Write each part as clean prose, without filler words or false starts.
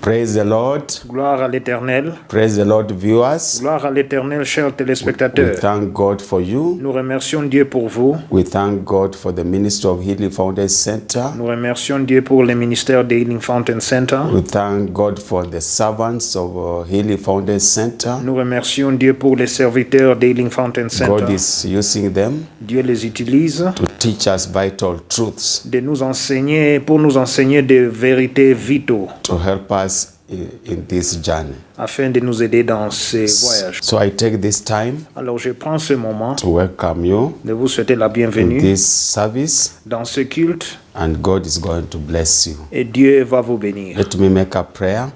Praise the Lord. Gloire à l'Éternel. Praise the Lord, viewers. Gloire à l'Éternel, chers We téléspectateurs. thank God for you. Nous remercions Dieu pour vous. We thank God for the ministry of Healing Fountain Center. Nous remercions Dieu pour le ministère de Healing Fountain Center. We thank God for the servants of Healing Fountain Center. Nous remercions Dieu pour les serviteurs de Healing Fountain God Center. is using them Dieu les utilise to teach us vital truths, pour nous enseigner des vérités vitaux to help us in this journey. afin de nous aider dans ces voyages. So I take this time Alors je prends ce moment to welcome you de vous souhaiter la in bienvenue this service, dans ce culte and God is going to bless you. et Dieu va vous bénir. Let me make a prayer.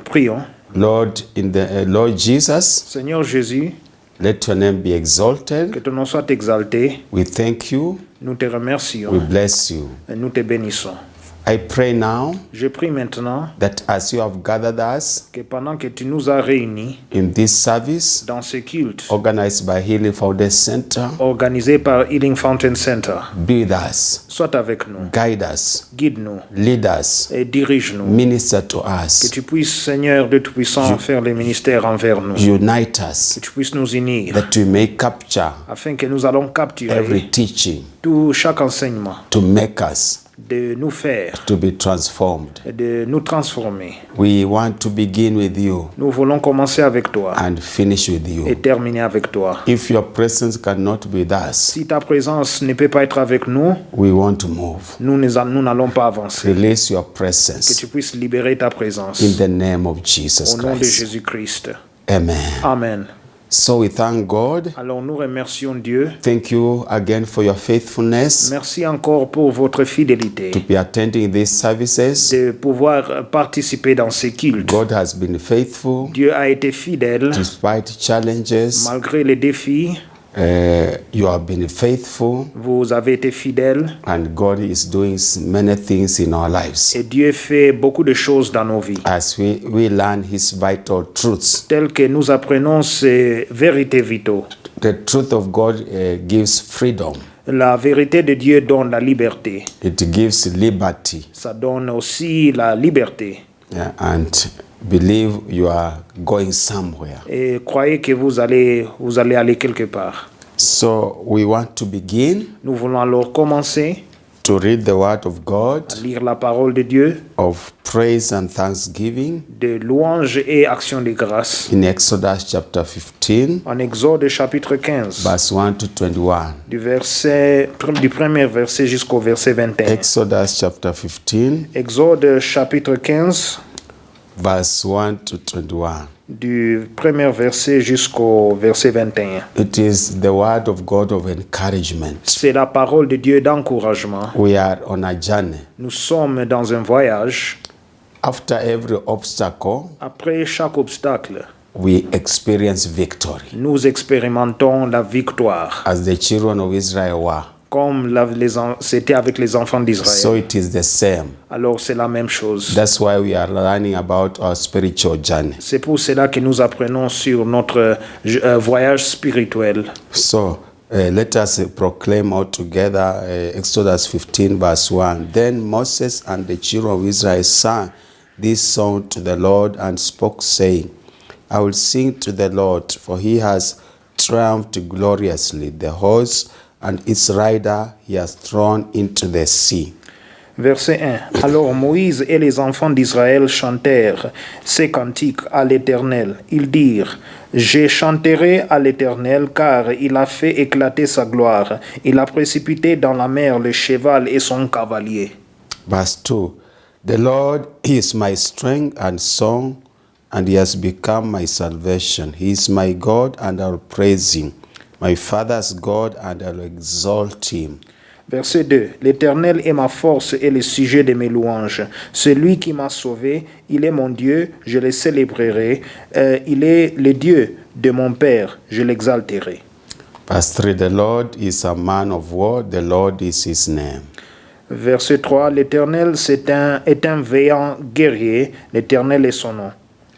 Prions. Lord, in the Lord Jesus, Seigneur Jésus, let your name be exalted. que ton nom soit exalté. We thank you. Nous te remercions We bless you. et nous te bénissons. I pray now Je prie maintenant that as you have gathered us que pendant que tu nous as réunis in this service dans ce culte organized by Healing Fountain Center, organisé par Healing Fountain Center, be with us, sois avec nous, guide us, guide-nous lead us, et dirige-nous. minister to Que us, tu puisses, Seigneur de Tout-Puissant, faire les ministères envers nous. unite Que us, tu puisses nous unir that we may capture afin que nous allons capturer every teaching chaque enseignement, to make us de nous faire, to be transformed. et de nous transformer. We want to begin with you Nous voulons commencer avec toi and finish with et you. terminer avec toi. If your presence cannot be with us, Si ta présence ne peut pas être avec nous, we want to move. nous n'allons pas avancer. Release your Que presence tu puisses libérer ta présence in the name of Jesus au nom de Christ. Jésus-Christ. Amen. Amen. So we thank God. Alors nous remercions Dieu. Thank you again for your faithfulness Merci encore pour votre fidélité to be attending these services. de pouvoir participer dans ces cultes. God has been faithful Dieu a été fidèle despite challenges. malgré les défis. You have been faithful, Vous avez été fidèle and God is doing many things in our lives et Dieu fait beaucoup de choses dans nos vies. as we learn His vital truths. Telles que nous apprenons ces vérités vitaux. The truth of God gives freedom. La vérité de Dieu donne la liberté. It gives liberty. Ça donne aussi la liberté. Yeah, and believe you are going somewhere. Et croyez que vous allez aller quelque part. So we want to begin Nous voulons alors commencer to read the Word of God à lire la parole de Dieu, of praise and thanksgiving de louange et action de grâce. in Exodus chapter 15, En Exode chapitre 15, verse 1 to 21. du premier verset jusqu'au verset 21. Exodus chapter 15, Exode chapitre 15, verse 1 to 21. du premier verset jusqu'au verset 21. It is the Word of God of encouragement. C'est la parole de Dieu d'encouragement. We are on a journey. Nous sommes dans un voyage. After every obstacle, Après chaque obstacle, we experience victory, nous expérimentons la victoire, as the children of Israel were. comme c'était avec les enfants So d'Israël. it is the same. Alors c'est la même chose. That's why we are learning about our spiritual journey. C'est pour cela que nous apprenons sur notre voyage spirituel. So let us proclaim all together Exodus 15 verse 1. Then Moses and the children of Israel sang this song to the Lord and spoke, saying, I will sing to the Lord, for he has triumphed gloriously. The horse and its rider he has thrown into the sea. Verset 1. Alors Moïse et les enfants d'Israël chantèrent ces cantiques à l'Éternel. Ils dirent, je chanterai à l'Éternel car il a fait éclater sa gloire. Il a précipité dans la mer le cheval et son cavalier. Verse 2. The Lord is my strength and song, and he has become my salvation. He is my God, and I will praise him. My father's God, and I will exalt him. Verset 2. L'Éternel est ma force et le sujet de mes louanges. Celui qui m'a sauvé, il est mon Dieu, je le célébrerai. Il est le Dieu de mon Père, je l'exalterai. Verse 3. The Lord is a man of war, the Lord is his name. Verset 3. L'Éternel est un vaillant guerrier, l'Éternel est son nom.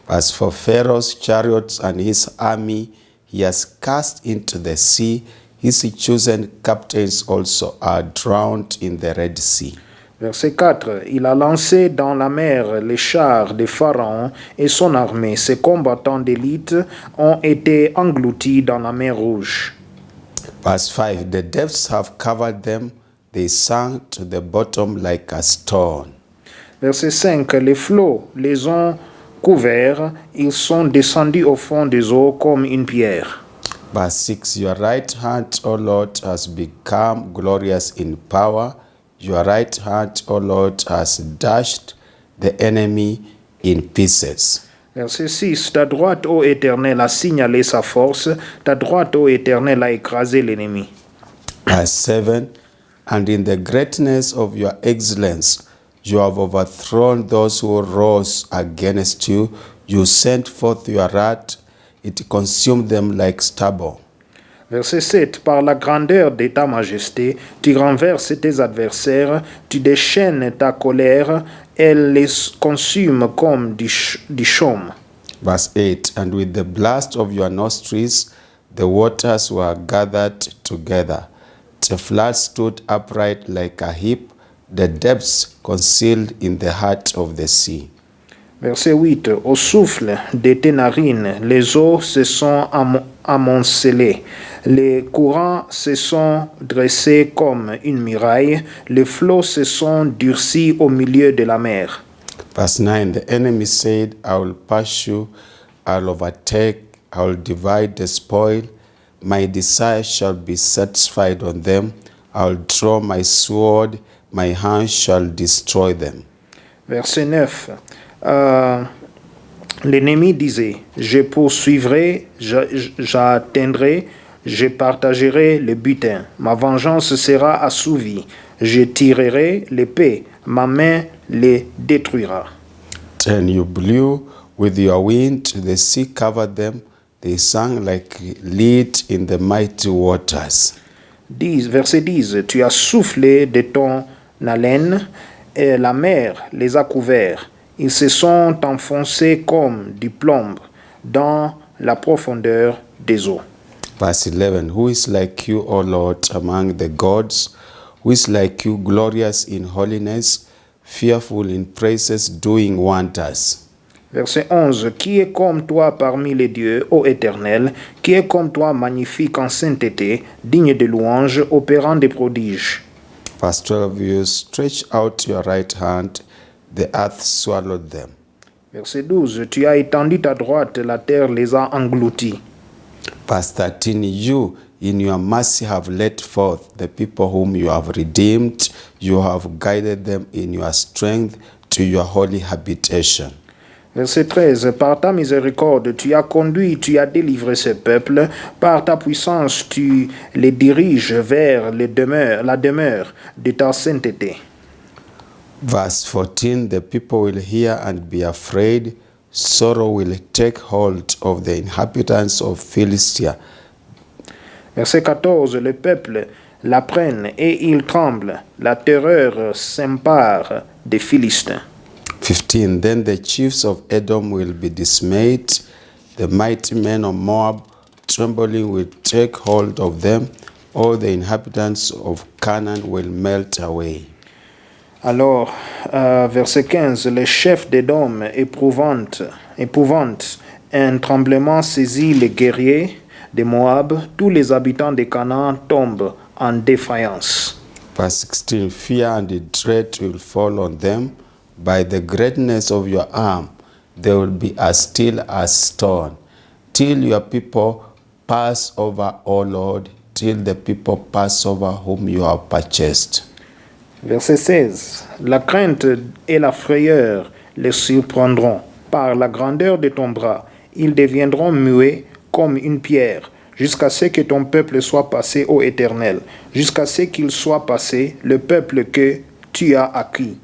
As for Pharaoh's chariots and his army, he has cast into the sea. His chosen captains also are drowned in the Red Sea. Verset 4. Il a lancé dans la mer les chars de Pharaon et son armée. Ses combattants d'élite ont été engloutis dans la mer Rouge. Verse 5. The depths have covered them, they sank to the bottom like a stone. Verset 5. Les flots les ont couverts, ils sont descendus au fond des eaux comme une pierre. Verse 6. Your right hand, O Lord, has become glorious in power. Your right hand, O Lord, has dashed the enemy in pieces. Verset 6. Ta droite, ô Éternel, a signalé sa force. Ta droite, ô Éternel, a écrasé l'ennemi. Verse 7. And in the greatness of your excellence, you have overthrown those who rose against you. You sent forth your wrath, it consumed them like stubble. Verset 7. Par la grandeur de ta majesté, tu renverses tes adversaires, tu déchaînes ta colère, elle les consume comme du chaume. Verse 8. And with the blast of your nostrils, the waters were gathered together. The flood stood upright like a heap, the depths concealed in the heart of the sea. Verset 8. Au souffle de tes narines, les eaux se sont amoncelées. Les courants se sont dressés comme une muraille. Les flots se sont durcis au milieu de la mer. Verse 9. The enemy said, I will pursue, I will overtake, I will divide the spoil. My desire shall be satisfied on them. I will draw my sword, my hand shall destroy them. Verset 9. L'ennemi disait, je poursuivrai, j'atteindrai, je partagerai le butin. Ma vengeance sera assouvie. Je tirerai l'épée. Ma main les détruira. 10. You blew with your wind, the sea covered them. They sank like lead in the mighty waters. Verset 10. Tu as soufflé de ton haleine et la mer les a couverts. Ils se sont enfoncés comme du plomb dans la profondeur des eaux. Verse 11. Who is like you, O Lord, among the gods? Who is like you, glorious in holiness, fearful in praises, doing wonders? Verset 11. Qui est comme toi parmi les dieux, ô Éternel? Qui est comme toi magnifique en sainteté, digne de louange, opérant des prodiges? Verse 12. You stretch out your right hand, the earth swallowed them. Verset 12. Tu as étendu ta droite, la terre les a engloutis. Verse 13. You, in your mercy, have led forth the people whom you have redeemed. You have guided them in your strength to your holy habitation. Verset 13. Par ta miséricorde, tu as conduit, tu as délivré ce peuple. Par ta puissance, tu les diriges vers la demeure de ta sainteté. Verse 14. The people will hear and be afraid. Sorrow will take hold of the inhabitants of Philistia. Verset 14. Le peuple l'apprenne et il tremble. La terreur s'empare des Philistins. 15. Then the chiefs of Edom will be dismayed. The mighty men of Moab, trembling, will take hold of them. All the inhabitants of Canaan will melt away. Alors, verset 15, les chefs d'Édom épouvante, un tremblement saisit les guerriers de Moab, tous les habitants de Canaan tombent en défaillance. Verse 16. Fear and dread will fall on them. By the greatness of your arm, they will be as still as stone. Till your people pass over, O Lord, till the people pass over whom you have purchased. Verset 16. La crainte et la frayeur les surprendront. Par la grandeur de ton bras, ils deviendront muets comme une pierre, jusqu'à ce que ton peuple soit passé, ô Éternel, jusqu'à ce qu'il soit passé, le peuple que tu as acquis.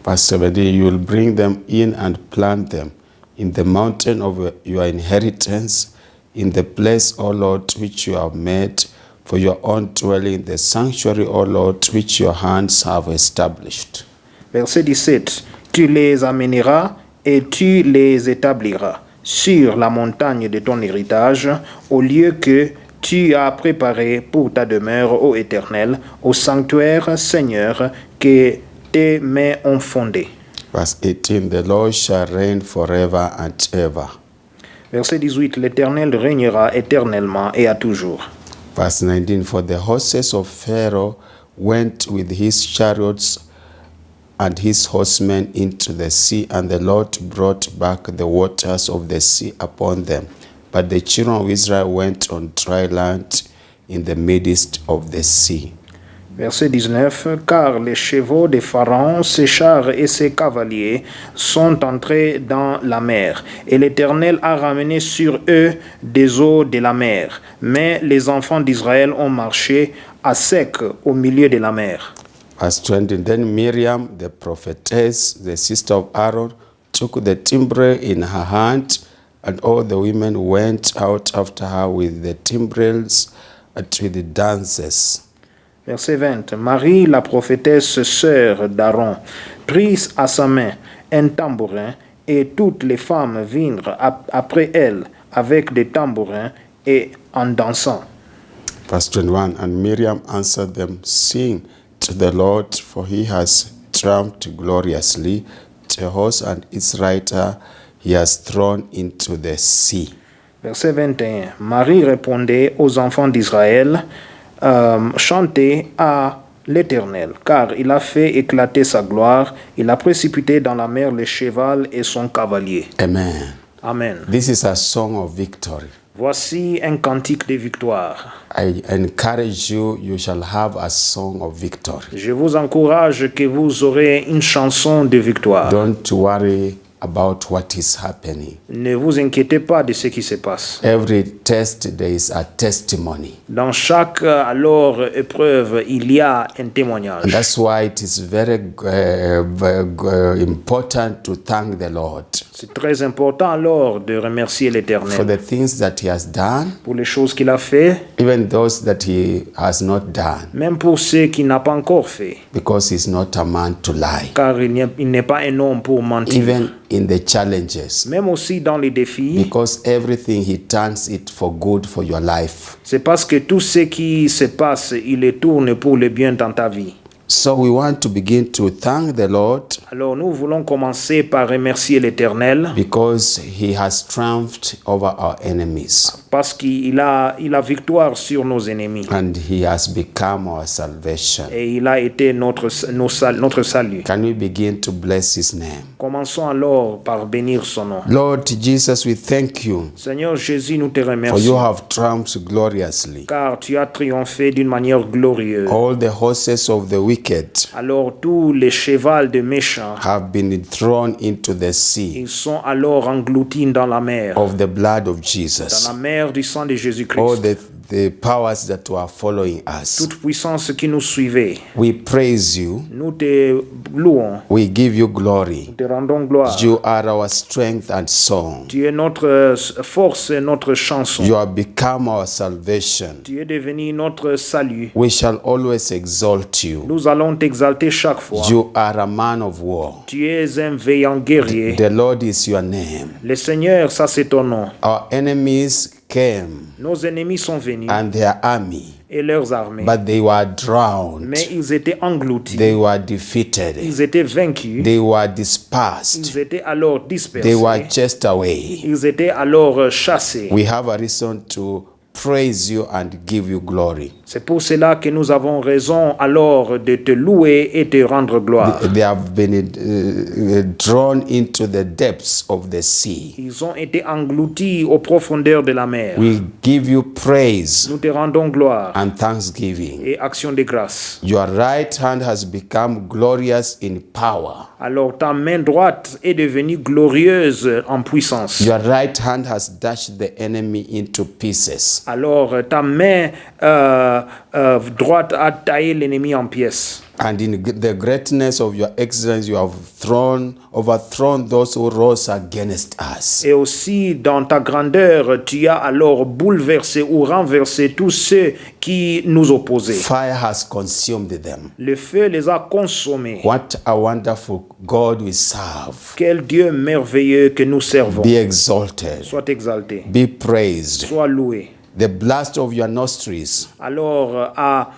Verse 17. You will bring them in and plant them in the mountain of your inheritance, in the place, O Lord, which you have made for your own dwelling, the sanctuary, O Lord, which your hands have established. Verset 17. Tu les amèneras et tu les établiras sur la montagne de ton héritage, au lieu que tu as préparé pour ta demeure, ô Éternel, au sanctuaire, Seigneur, que tes mains ont fondé. Verse 18, the Lord shall reign forever and ever. Verset 18, l'Éternel régnera éternellement et à toujours. Verse 19, for the horses of Pharaoh went with his chariots and his horsemen into the sea, and the Lord brought back the waters of the sea upon them. But the children of Israel went on dry land in the midst of the sea. Verset 19, car les chevaux de Pharaon, ses chars et ses cavaliers sont entrés dans la mer, et l'Éternel a ramené sur eux des eaux de la mer. Mais les enfants d'Israël ont marché à sec au milieu de la mer. Verse 20, then Miriam, the prophetess, the sister of Aaron, took the timbrel in her hand, and all the women went out after her with the timbrels and with the dances. Verset 20. Marie, la prophétesse, sœur d'Aaron, prit à sa main un tambourin, et toutes les femmes vinrent après elle avec des tambourins et en dansant. Verse 21, and Miriam answered them, sing to the Lord, for he has triumphed gloriously. The horse and its rider he has thrown into the sea. Verset 21. Marie répondait aux enfants d'Israël, chantez à l'Éternel, car il a fait éclater sa gloire, il a précipité dans la mer le cheval et son cavalier. Amen. Amen. This is a song of victory. Voici un cantique de victoire. I encourage you, you shall have a song of victory. Je vous encourage que vous aurez une chanson de victoire. Don't worry about what is happening. Ne vous inquiétez pas de ce qui se passe. Every test, there is a testimony. Dans chaque alors épreuve, il y a un And témoignage. that's why it is very important to thank the Lord C'est très important alors de remercier for l'Éternel the things that he has done, pour les choses qu'il a fait, even those that he has not done, même pour ceux qu'il n'a pas encore fait, because he's not a man to lie. car il n'est pas un homme pour mentir. Even in the challenges, Même aussi dans les défis, because everything he turns it for good for your life. c'est parce que tout ce qui se passe, il le tourne pour le bien dans ta vie. So we want to begin to thank the Lord Alors nous voulons commencer par remercier l'Éternel because he has triumphed over our enemies parce qu'il a victoire sur nos ennemis and he has become our salvation. et il a été notre salut. Can we begin to bless his name? Commençons alors par bénir son nom. Lord Jesus, we thank you Seigneur Jésus, nous te for you remercions have triumphed gloriously. car tu as triomphé d'une manière glorieuse. All the horses of the wicked Alors tous les chevaux de méchants, have been thrown into the sea ils sont alors engloutis dans la mer, of the blood of dans Jesus. la mer du sang de All Jésus-Christ. the powers that were following us. Toute puissance qui nous suivait, We praise you. nous te louons, We give you glory. nous te rendons gloire. You are our strength and song. Tu es notre force et notre chanson. You have become our salvation. Tu es devenu notre salut. We shall always exalt you. Nous allons t'exalter chaque fois. You are a man of war. Tu es un vaillant guerrier. The Lord is your name. Le Seigneur, ça c'est ton nom. Our enemies came Nos ennemis sont venus and their army, et leurs armées, but they were drowned. mais ils étaient engloutis. They were defeated. Ils étaient vaincus. They were dispersed. Ils étaient alors They dispersés. were chased away. Ils étaient alors chassés. We have a reason to praise you and give you glory. C'est pour cela que nous avons raison alors de te louer et te rendre gloire. They have been drawn into the depths of the sea. Ils ont été engloutis aux profondeurs de la mer. We give you praise Nous te rendons gloire and thanksgiving. et action de grâce. Your right hand has become glorious in power. Alors ta main droite est devenue glorieuse en puissance. Your right hand has dashed the enemy into pieces. Alors ta main droite a taillé l'ennemi en pièces. And in the greatness of your excellence, you have overthrown those who rose against us. Et aussi dans ta grandeur, tu as alors bouleversé ou renversé tous ceux qui nous opposaient. Fire has consumed them. Le feu les a consommés. What a wonderful God we serve. Quel Dieu merveilleux que nous servons. Be exalted. Sois exalté, Be praised. sois loué. The blast of your nostrils alors à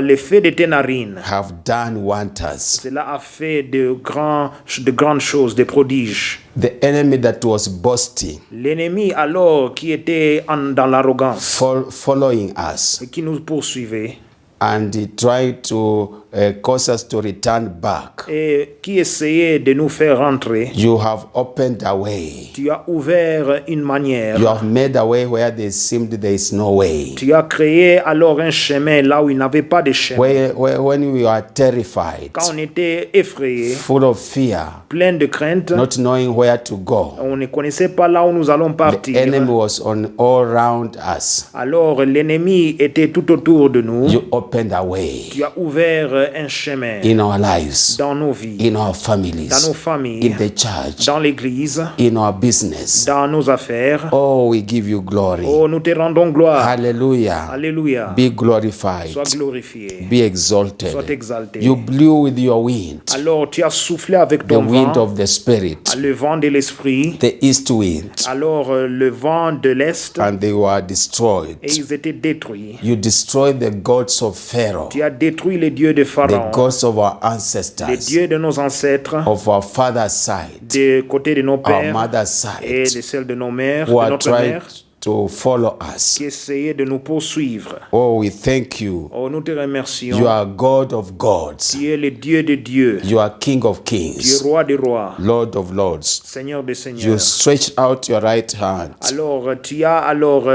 l'effet de tes narines, have done wonders. cela a fait de grandes choses, des prodiges. The enemy that was boasting, L'ennemi alors qui était dans l'arrogance following us, et qui nous poursuivait and he tried to cause us to return back. et qui essayait de nous faire rentrer, You have opened a way. tu as ouvert une manière. You have made a way where there seemed there is no way. Tu as créé alors un chemin là où il n'y avait pas de chemin. When we are terrified, Quand on était effrayé, full of fear, plein de crainte, not knowing where to go, on ne connaissait pas là où nous allons the partir. enemy was all around us. Alors l'ennemi était tout autour de nous. You opened a way Tu as ouvert un chemin in our lives, dans nos vies, in our dans nos families, familles, in the church, dans l'église, in our business. dans nos affaires. Oh, we give you glory. Oh, nous te rendons gloire. Hallelujah. Alléluia. Be glorified. Sois glorifié. Be exalted. Sois exalté. You blew with your wind, Alors tu as soufflé avec the ton wind vent, of the Spirit, le vent de l'esprit. the east wind, Alors le vent de l'est, and they were destroyed. et ils étaient détruits. You destroyed the gods of Pharaoh, Tu as détruit les dieux de the Pharaon, gods of our les ancestors, dieux de nos ancêtres, of our father's side, des côtés de nos our pères mother's et side, de celles de nos mères, who de are notre trying mère, to follow us. qui essayaient de nous poursuivre. Oh, we thank you. Oh, nous te remercions. You are God of gods. Tu es le Dieu de dieux, You are King of tu es kings, roi des rois, Lord of lords. Seigneur des You seigneurs. stretched out your right hand Alors tu as alors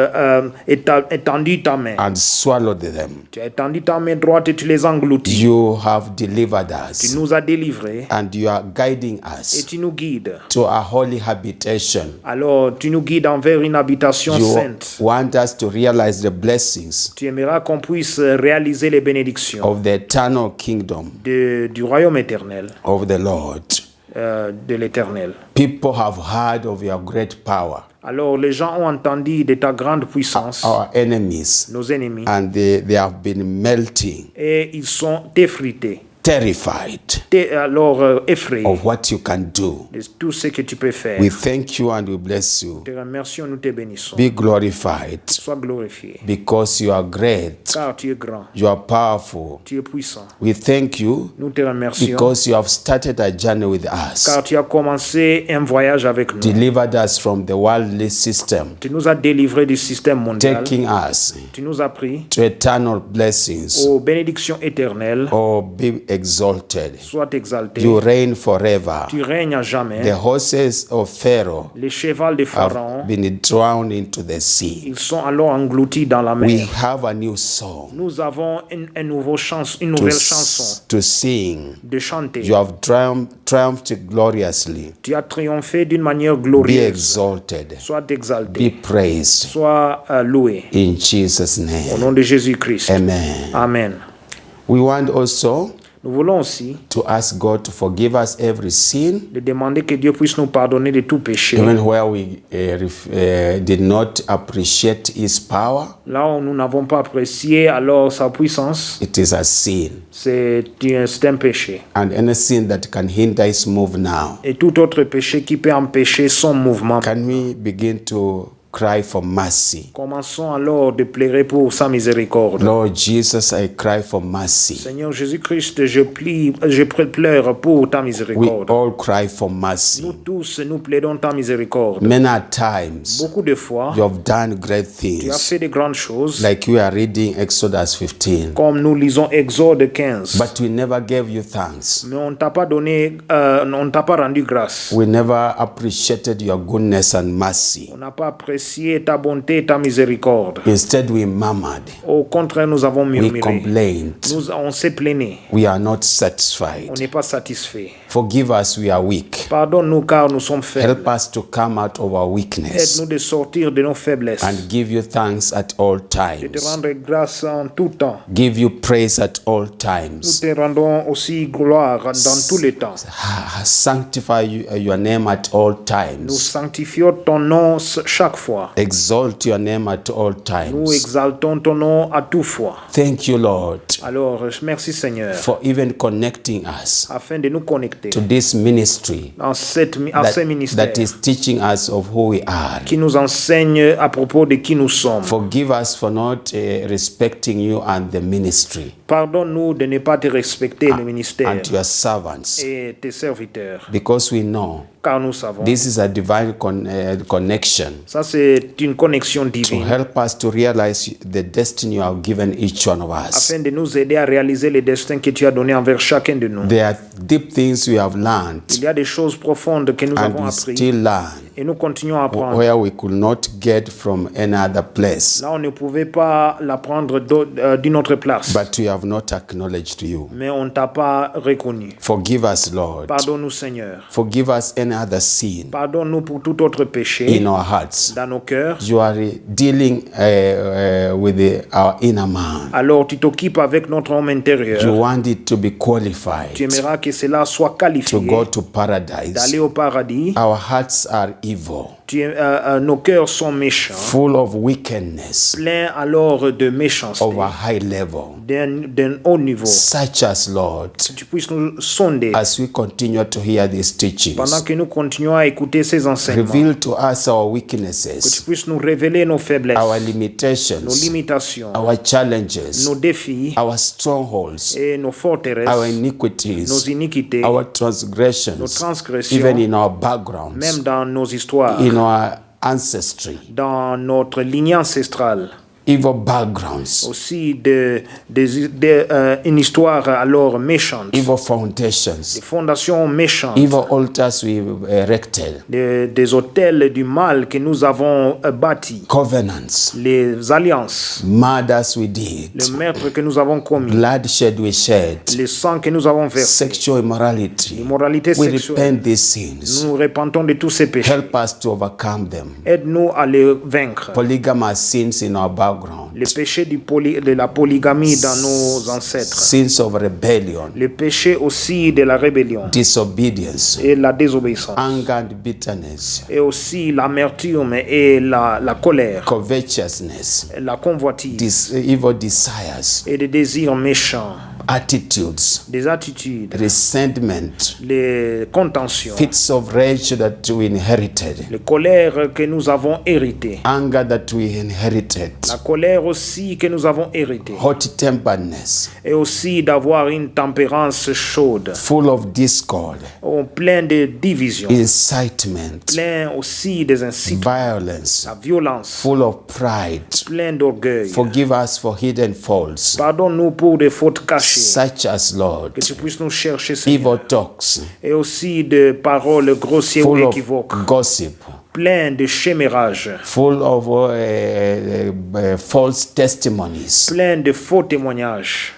étendu ta main. and swallowed them. Tu as étendu ta main droite et tu les as engloutis. You have delivered Tu us, nous as délivrés and you are guiding et us tu nous guides. to a holy habitation. Alors tu nous guides envers une habitation You sainte. want us to realize the blessings Tu aimeras qu'on puisse réaliser les bénédictions of the eternal kingdom du royaume éternel, of the Lord. de l'éternel. People have heard of your great power, Alors les gens ont entendu de ta grande puissance, our enemies, nos ennemis, and they have been melting, et ils sont effrités, terrified alors effrayés of what you can do. de tout ce que tu peux faire. We thank you and we bless you. Te remercions, nous te bénissons. Be glorified Sois glorifié, because you are great, car tu es grand, you are powerful. tu es puissant. We thank you Nous te remercions, because you have started a journey with us, car tu as commencé un voyage avec nous. delivered us from the worldly system, Tu nous as délivrés du système mondial. taking us Tu nous as pris to eternal blessings. aux bénédictions éternelles. Oh, be exalted. Sois exalté. You reign forever. Tu règnes à jamais. The horses of Pharaoh Les chevals de Pharaon, have been drowned into the sea. ils sont alors engloutis dans la We mer. have a new song Nous avons une nouvelle chanson to sing. de chanter. You have triumphed gloriously. Tu as triomphé d'une manière Be glorieuse. exalted. Sois exalté. Be praised. Sois loué. In Jesus' Au name. nom de Jésus-Christ. Amen. Amen. We want also Nous voulons aussi to ask God to forgive us every sin, de demander que Dieu puisse nous pardonner de tout péché. even where we did not appreciate His power. Là où nous n'avons pas apprécié alors sa puissance, It is a sin, c'est un péché. and any sin that can hinder His move now. Et tout autre péché qui peut empêcher son mouvement. Can we begin to cry for mercy? Commençons alors de pleurer pour sa miséricorde. Lord Jesus, I cry for mercy. Seigneur Jésus-Christ, je pleure pour ta We miséricorde. all cry for mercy. Nous tous, nous plaidons ta miséricorde. Many a times Beaucoup de fois, you have done great tu as things, fait de grandes choses, like we are reading Exodus 15, comme nous lisons Exode 15. but we never gave you thanks. Mais on ne t'a pas donné, on ne t'a pas rendu grâce. We never appreciated your goodness and mercy. On n'a pas apprécié ta bonté et ta miséricorde. Instead, we murmured, Au contraire, nous avons we murmuré. complained, On s'est plaigné. we are not On satisfied. n'est pas satisfait. Forgive us, we are weak. Pardonne-nous car nous sommes faibles. Help us to come out of our weakness Aide-nous de sortir de nos faiblesses. and give you thanks at all De te times. rendre grâce en tout temps. Give you praise at all Nous times. te rendons aussi gloire dans tous les temps. Sanctify your name at all Nous times. sanctifions ton nom chaque fois. fois. Exalt your name at all Nous times. exaltons ton nom à toute fois. Thank you, Lord, Alors, merci Seigneur, for even connecting us afin de nous connecter to this ministry à ces ministères that is teaching us of who we are. qui nous enseignent à propos de qui nous sommes. Forgive us for not respecting you and the ministry Pardonne-nous de ne pas te respecter le ministère and your servants, et tes serviteurs, because we know car nous savons, this is a divine connection ça c'est une connexion to divine, help us to realize the destiny you have given each one of us. afin de nous aider à réaliser le destin que tu as donné envers chacun de nous. There are deep things we have learned Il y a des choses profondes que nous and avons we apprises still learn et nous continuons à apprendre. where we could not get from any other place, Là, on ne pouvait pas l'apprendre d'une autre place, but we have not acknowledged you. mais on ne t'a pas reconnu. Forgive us, Lord. Pardonne-nous, Seigneur. Forgive us any other sin Pardonne-nous pour tout autre péché in our hearts. dans nos cœurs. You are dealing with our inner man. Alors, tu t'occupes avec notre homme intérieur. You want it to be Tu qualified aimeras que cela soit to qualifié go to paradise. d'aller au paradis. Our hearts are evil, Nos cœurs sont méchants, full of wickedness pleins alors de méchanceté, of a high level. d'un haut niveau. Search us, Lord, Que tu puisses nous sonder as we continue to hear these pendant teachings. que nous continuons à écouter ces enseignements. Reveal to us our Que tu weaknesses, puisses nous révéler nos faiblesses, our nos limitations, limitations, our challenges, nos défis our strongholds, et nos forteresses, our nos iniquities, iniquités, our nos transgressions, transgressions, even in our backgrounds, même dans nos histoires, in our ancestry, dans notre lignée ancestrale. evil backgrounds, Aussi une histoire alors méchante, evil foundations, des fondations méchantes, evil altars we erected, des hôtels du mal que nous avons bâtis, covenants, les alliances, murders we did, le meurtre que nous avons commis, bloodshed we shed, le sang que nous avons versé, sexual immorality. l'immoralité We sexuelle. repent these sins. Nous repentons de tous ces péchés. Help us to overcome them. Aide-nous à les vaincre. Polygamous sins in our background, Les péchés de la polygamie dans nos ancêtres. sins of rebellion, Les péchés aussi de la rébellion disobedience, et la désobéissance. anger and bitterness, Et aussi l'amertume et la colère, covetousness, la convoitise evil desires, et des désirs méchants, attitudes, des attitudes, resentment, les contentions, fits of rage that we inherited, les colères que nous avons héritées. anger that we inherited, La colère aussi que nous avons héritée. hot-temperedness, Et aussi d'avoir une tempérance chaude, full of discord, plein de divisions, incitement, plein aussi des incitements, violence, la violence, full of pride. plein d'orgueil. Forgive us for hidden faults. Pardonne-nous pour des fautes cachées. Search us, Lord. Que tu puisses nous chercher, Seigneur. Evil talks, Et aussi de paroles grossières ou full of équivoques, gossip, plein de chémérages, full of false testimonies, plein de faux témoignages,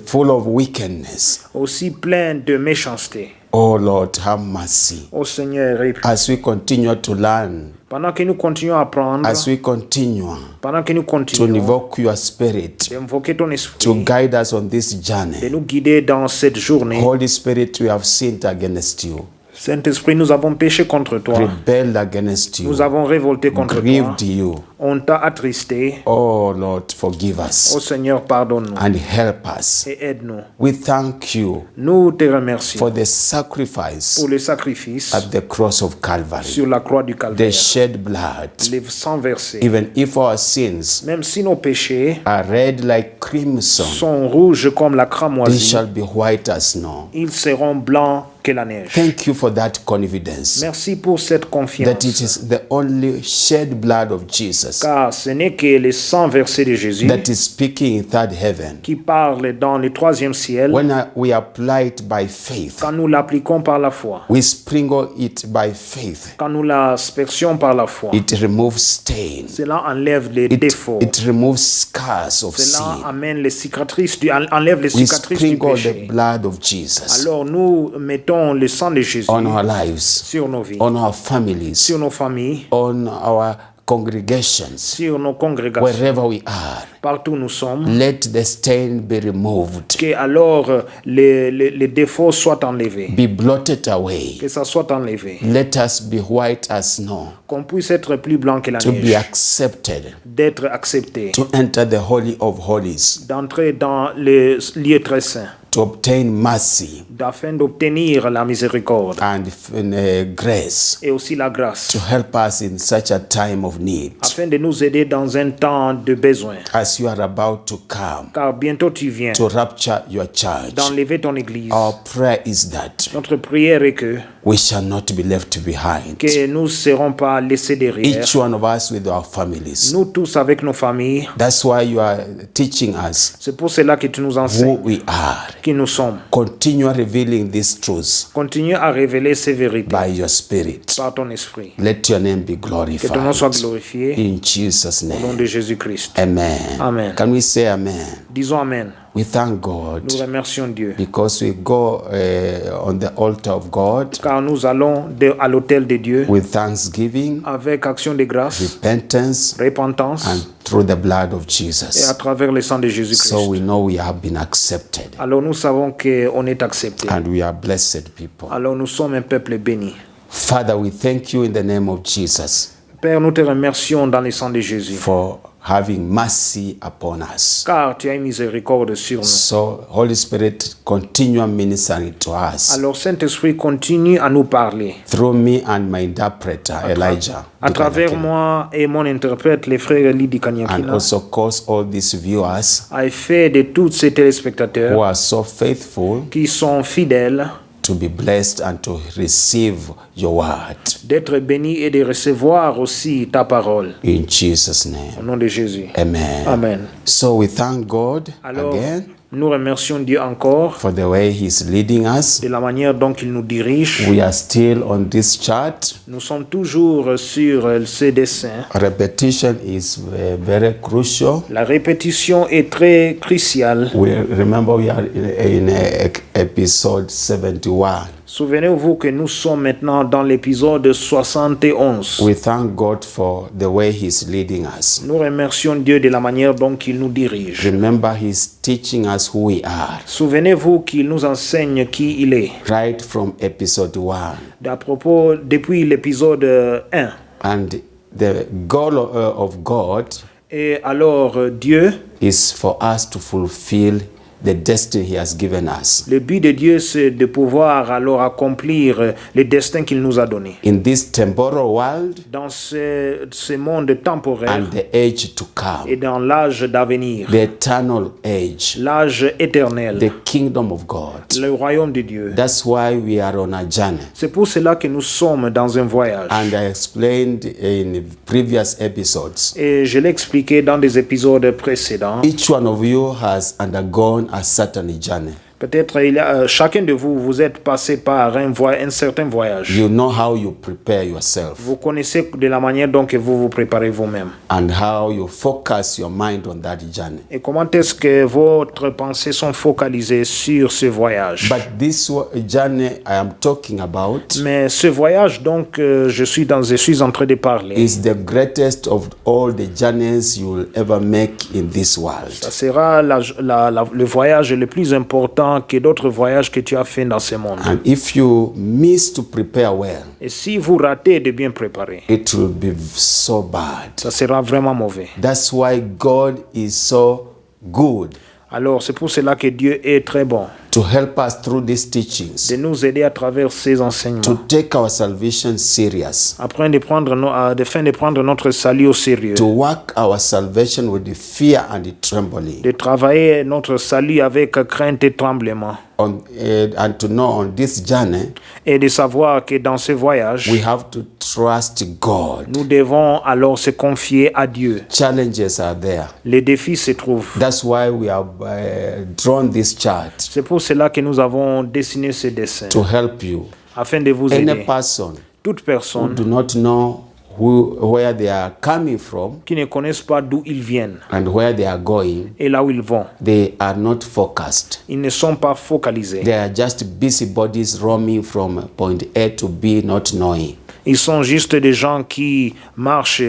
full of wickedness. aussi plein de méchanceté. Oh Lord, have mercy. Ô Seigneur, et As we continue to learn, pendant que nous continuons à apprendre, as we continue pendant que nous to continuons invoke your spirit d'invoquer ton to esprit, guide us on this de journey. nous guider dans cette journée. Holy Spirit, we have sinned against you, Saint-Esprit, nous avons péché contre toi. rebelled against Nous you, avons révolté contre toi. grieved you. On t'a attristé. Oh Lord, forgive Ô us Seigneur, pardonne-nous and help us. et aide-nous. We thank you Nous te remercions for the sacrifice pour le sacrifice at the cross of Calvary, sur la croix du the Calvaire, shed blood. les sang versé. Even if our sins Même si nos péchés are red like crimson, sont rouges comme la they cramoisie, shall be white as snow. ils seront blancs que la neige. Thank you for that confidence Merci pour cette that it confiance, is the only shed blood of Jesus car ce n'est que le sang versé de Jésus that is speaking in third heaven. qui parle dans le troisième ciel. When we apply it by faith, Quand nous l'appliquons par la foi, we sprinkle it by faith, quand nous l'aspercions par la foi, it removes stain. cela enlève les défauts. It removes scars of Cela sin. amène les cicatrices enlève les We cicatrices du sprinkle the péché. blood of Jesus Alors nous mettons le sang de Jésus on our lives, sur nos vies, on our families, sur nos familles, on our congregations, sur nos congrégations, wherever we are. partout où nous sommes, Let the stain be removed, que alors les défauts soient enlevés, be blotted away. que ça soit enlevé, Let us be white as snow, qu'on puisse être plus blanc que la to be neige, accepted, d'être accepté, to enter the Holy of Holies, d'entrer dans les lieux très saints, to obtain mercy afin d'obtenir la miséricorde and grace, et aussi la grâce, to help us in such a time of need. afin de nous aider dans un temps de besoin. As you are about to come Car bientôt tu viens to rapture your church, d'enlever ton église. our prayer is that Notre prière est que we shall not be left behind. nous ne serons pas laissés derrière. Each one of us with our families. Nous tous avec nos familles. That's why you are teaching us C'est pour cela que tu nous who enseignes we are. qui nous sommes. Continue revealing these truths Continue à révéler ces vérités by your spirit. par ton esprit. Let your name be Que ton nom glorified. soit glorifié In Jesus' au nom name. de Jésus-Christ. Amen. Amen. Can we say amen? Disons Amen. We thank God Nous remercions Dieu. because we go on the altar of God Car nous allons à l'autel de Dieu with thanksgiving, avec action de grâce, repentance, repentance and through the blood of et à Jesus. travers le sang de Jésus-Christ. So we know we have been accepted Alors nous savons qu'on est accepté. and we are blessed people. Alors nous sommes un peuple béni. Father, we thank you in the name of Jesus Père, nous te remercions dans le sang de Jésus. for having mercy upon us. Car tu as une miséricorde sur nous. So, Holy Spirit, continue ministering to us Alors Saint-Esprit continue à nous parler. through me and my interpreter, Elijah, À travers moi et mon interprète, les frères Lydie and Kanyakina, also cause all these viewers a fait de tous ces who téléspectateurs are so faithful qui sont fidèles to be blessed and to receive your word. d'être bénis et de recevoir aussi ta parole. In Jesus' Au name. nom de Jésus. Amen. Amen. So we thank God Alors, again nous remercions Dieu encore for the way He's leading us. de la manière dont il nous dirige. We are still on this chart. Nous sommes toujours sur ce dessin. Repetition is very crucial. La répétition est très cruciale. We remember we are in episode 71. Souvenez-vous que nous sommes maintenant dans l'épisode 71. We thank God for the way He's leading us. Nous remercions Dieu de la manière dont il nous dirige. Remember, He's teaching us who we are Souvenez-vous qu'il nous enseigne qui il est. right from episode 1. À propos, depuis l'épisode 1. And the goal of God Et alors, Dieu, is for us to fulfill the destiny He has given us. le but de Dieu, c'est de pouvoir alors accomplir le destin qu'il nous a donné. In this temporal world Dans ce monde temporaire and the age to et come, dans l'âge d'avenir, the eternal age, l'âge éternel, the kingdom of God. le royaume de Dieu. That's why we are on a journey. C'est pour cela que nous sommes dans un voyage. And I explained in previous episodes, Et je l'ai expliqué dans des épisodes précédents. each one of you has undergone a certain journey. Peut-être chacun de vous, vous êtes passé par un certain voyage. You know how you prepare yourself Vous connaissez de la manière dont que vous vous préparez vous-même. and how you focus your mind on that journey. Et comment est-ce que votre pensées sont focalisées sur ce voyage. But this journey I am talking about Mais ce voyage, donc, je suis en train de parler. is the greatest of all the journeys you will ever make in this world. Ça sera le voyage le plus important que d'autres voyages que tu as fait dans ce monde. And if you miss to prepare well, Et si vous ratez de bien préparer, it will be so bad. ça sera vraiment mauvais. That's why God is so good Alors, c'est pour cela que Dieu est très bon to help us through these teachings, de nous aider à travers ces enseignements, to take our salvation serious, afin de prendre notre salut au sérieux, to work our salvation with the fear and the trembling, de travailler notre salut avec crainte et tremblement, and to know on this journey et de savoir que dans ce voyage, we have to trust God. nous devons alors se confier à Dieu. Challenges are there. Les défis se trouvent. That's why we have drawn this chart C'est pour cela que nous avons dessiné ce dessin, to help you. afin de vous Any aider. person Toute who personne do not know where they are coming from qui ne connaissent pas d'où ils viennent and where they are going, et là où ils vont, they are not focused. ils ne sont pas focalisés. They are just busybodies roaming from point A to B, not knowing. Ils sont juste des gens qui marchent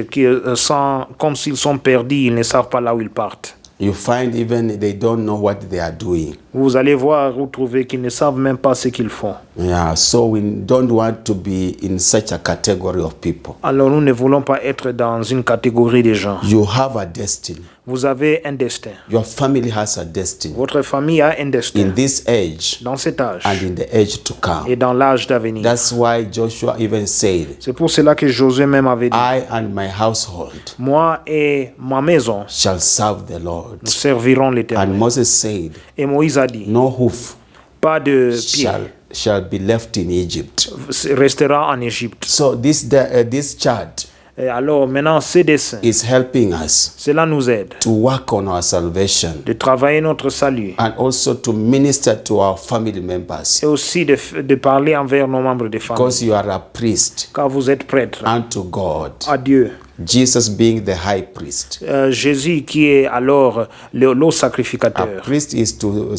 comme s'ils sont perdus, ils ne savent pas là où ils partent. You find even they don't know what they are doing. Vous allez voir ou trouver qu'ils ne savent même pas ce qu'ils font. Yeah, so we don't want to be in such a category of people. Alors nous ne voulons pas être dans une catégorie de gens. You have a destiny. Vous avez un destin. Your family has a destiny. Votre famille a un destin. In this age Dans cet âge and in the age to come. et dans l'âge d'avenir. That's why Joshua even said, C'est pour cela que Josué même avait dit, I and my household moi et ma maison, shall serve the Lord. nous servirons And l'Éternel. Moses said, Et Moïse a dit, no hoof pas de pied shall be left in Egypt. restera en Égypte. So this chart Et alors maintenant, ces dessins, is helping us cela nous aide to work on our salvation de travailler notre salut and also to minister to our family members. et aussi de parler envers nos membres de famille. Because you are a priest Car vous êtes prêtre unto God. à Dieu. Jesus being the high priest. Jésus qui est alors le A sacrificateur. priest is to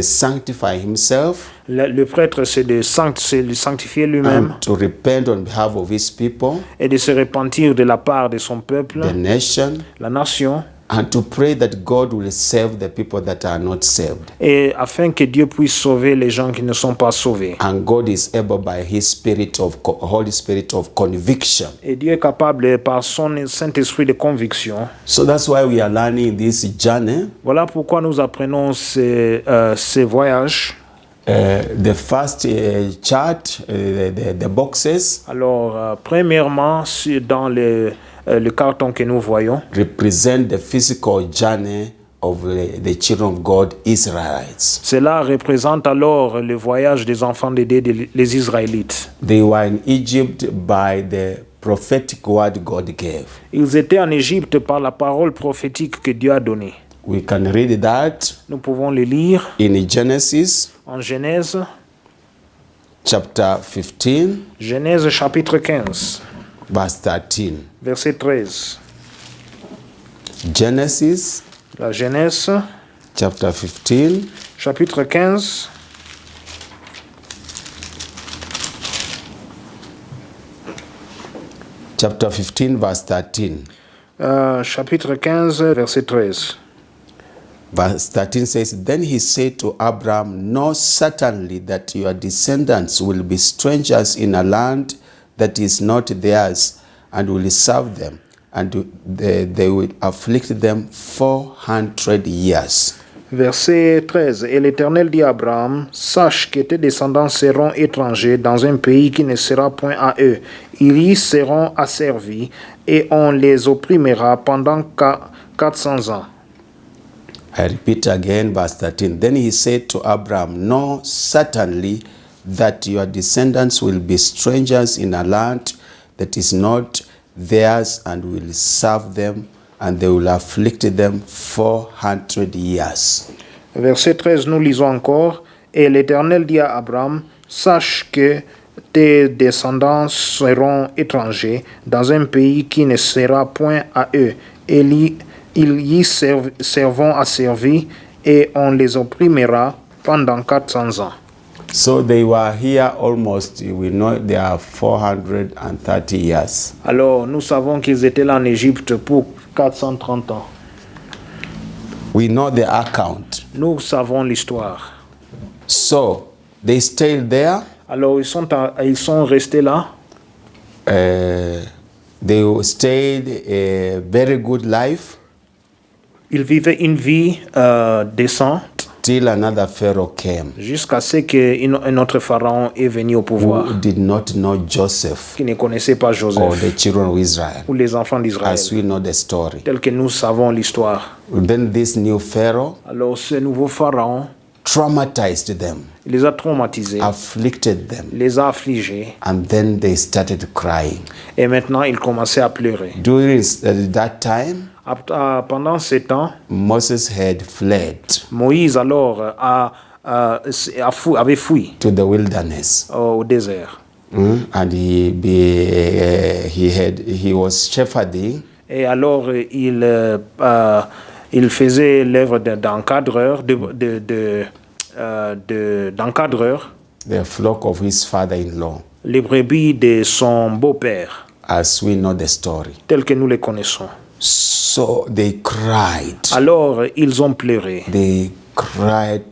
sanctify himself Le prêtre, c'est de sanctifier lui-même and to repent on behalf of his people, et de se repentir de la part de son peuple, the nation, la nation, and to pray that God will save the people that are not saved. et afin que Dieu puisse sauver les gens qui ne sont pas sauvés. And God is able by his Holy Spirit of conviction. Et Dieu est capable par son Saint-Esprit de conviction. So that's why we are learning this journey. Voilà pourquoi nous apprenons ces voyages. The first chart, the boxes, Alors, premièrement, dans le carton que nous voyons, represent the physical journey of the children of God, Israelites. cela représente alors le voyage des enfants de Dieu, les Israélites. They were in Egypt by the prophetic word God gave. Ils étaient en Égypte par la parole prophétique que Dieu a donnée. We can read that Nous pouvons le lire in Genesis en Genèse, chapter 15, Genèse chapitre 15, verse 13. verset 13. Genesis La Genèse, chapter 15, chapitre 15, chapter 15, verse 13. chapitre 15, verset 13. Verse 13 says, Then he said to Abram, Know certainly that your descendants will be strangers in a land that is not theirs, and will serve them, and they will afflict them 400 years. Verset 13. Et l'Éternel dit à Abraham, sache que tes descendants seront étrangers dans un pays qui ne sera point à eux. Ils y seront asservis et on les opprimera pendant 400 ans. I repeat again, verse 13. Then he said to Abraham, Know certainly that your descendants will be strangers in a land that is not theirs, and will serve them, and they will afflict them 400 years. Verset 13, nous lisons encore. Et l'Éternel dit à Abraham, sache que tes descendants seront étrangers dans un pays qui ne sera point à eux. Et ils y servont asservis et on les opprimera pendant 400 ans. So they were here almost, we know they are 430 years. Alors, nous savons qu'ils étaient là en Égypte pour 430 ans. We know the account. Nous savons l'histoire. So they stayed there. Alors, ils sont restés là. They stayed a very good life. Ils vivaient une vie décente Till another Pharaoh came, jusqu'à ce qu'un autre pharaon est venu au who pouvoir, did not know Joseph qui ne connaissait pas or Joseph the children of Israel, ou les enfants d'Israël, as we know the story. tel que nous savons l'histoire. Then this new Pharaoh Alors, ce nouveau pharaon, traumatized them, il les a traumatisés, afflicted them, les a affligés, and then they started crying. et maintenant ils commençaient à pleurer. During that time, Pendant ce temps, Moses had fled Moïse alors avait fui to the wilderness, au désert. and he was shepherding Et alors il faisait l'œuvre d'encadreur, d'encadreur the flock of his father-in-law. les brebis de son beau-père, as we know the story. tels que nous les connaissons. So they cried. Alors ils ont pleuré. They cried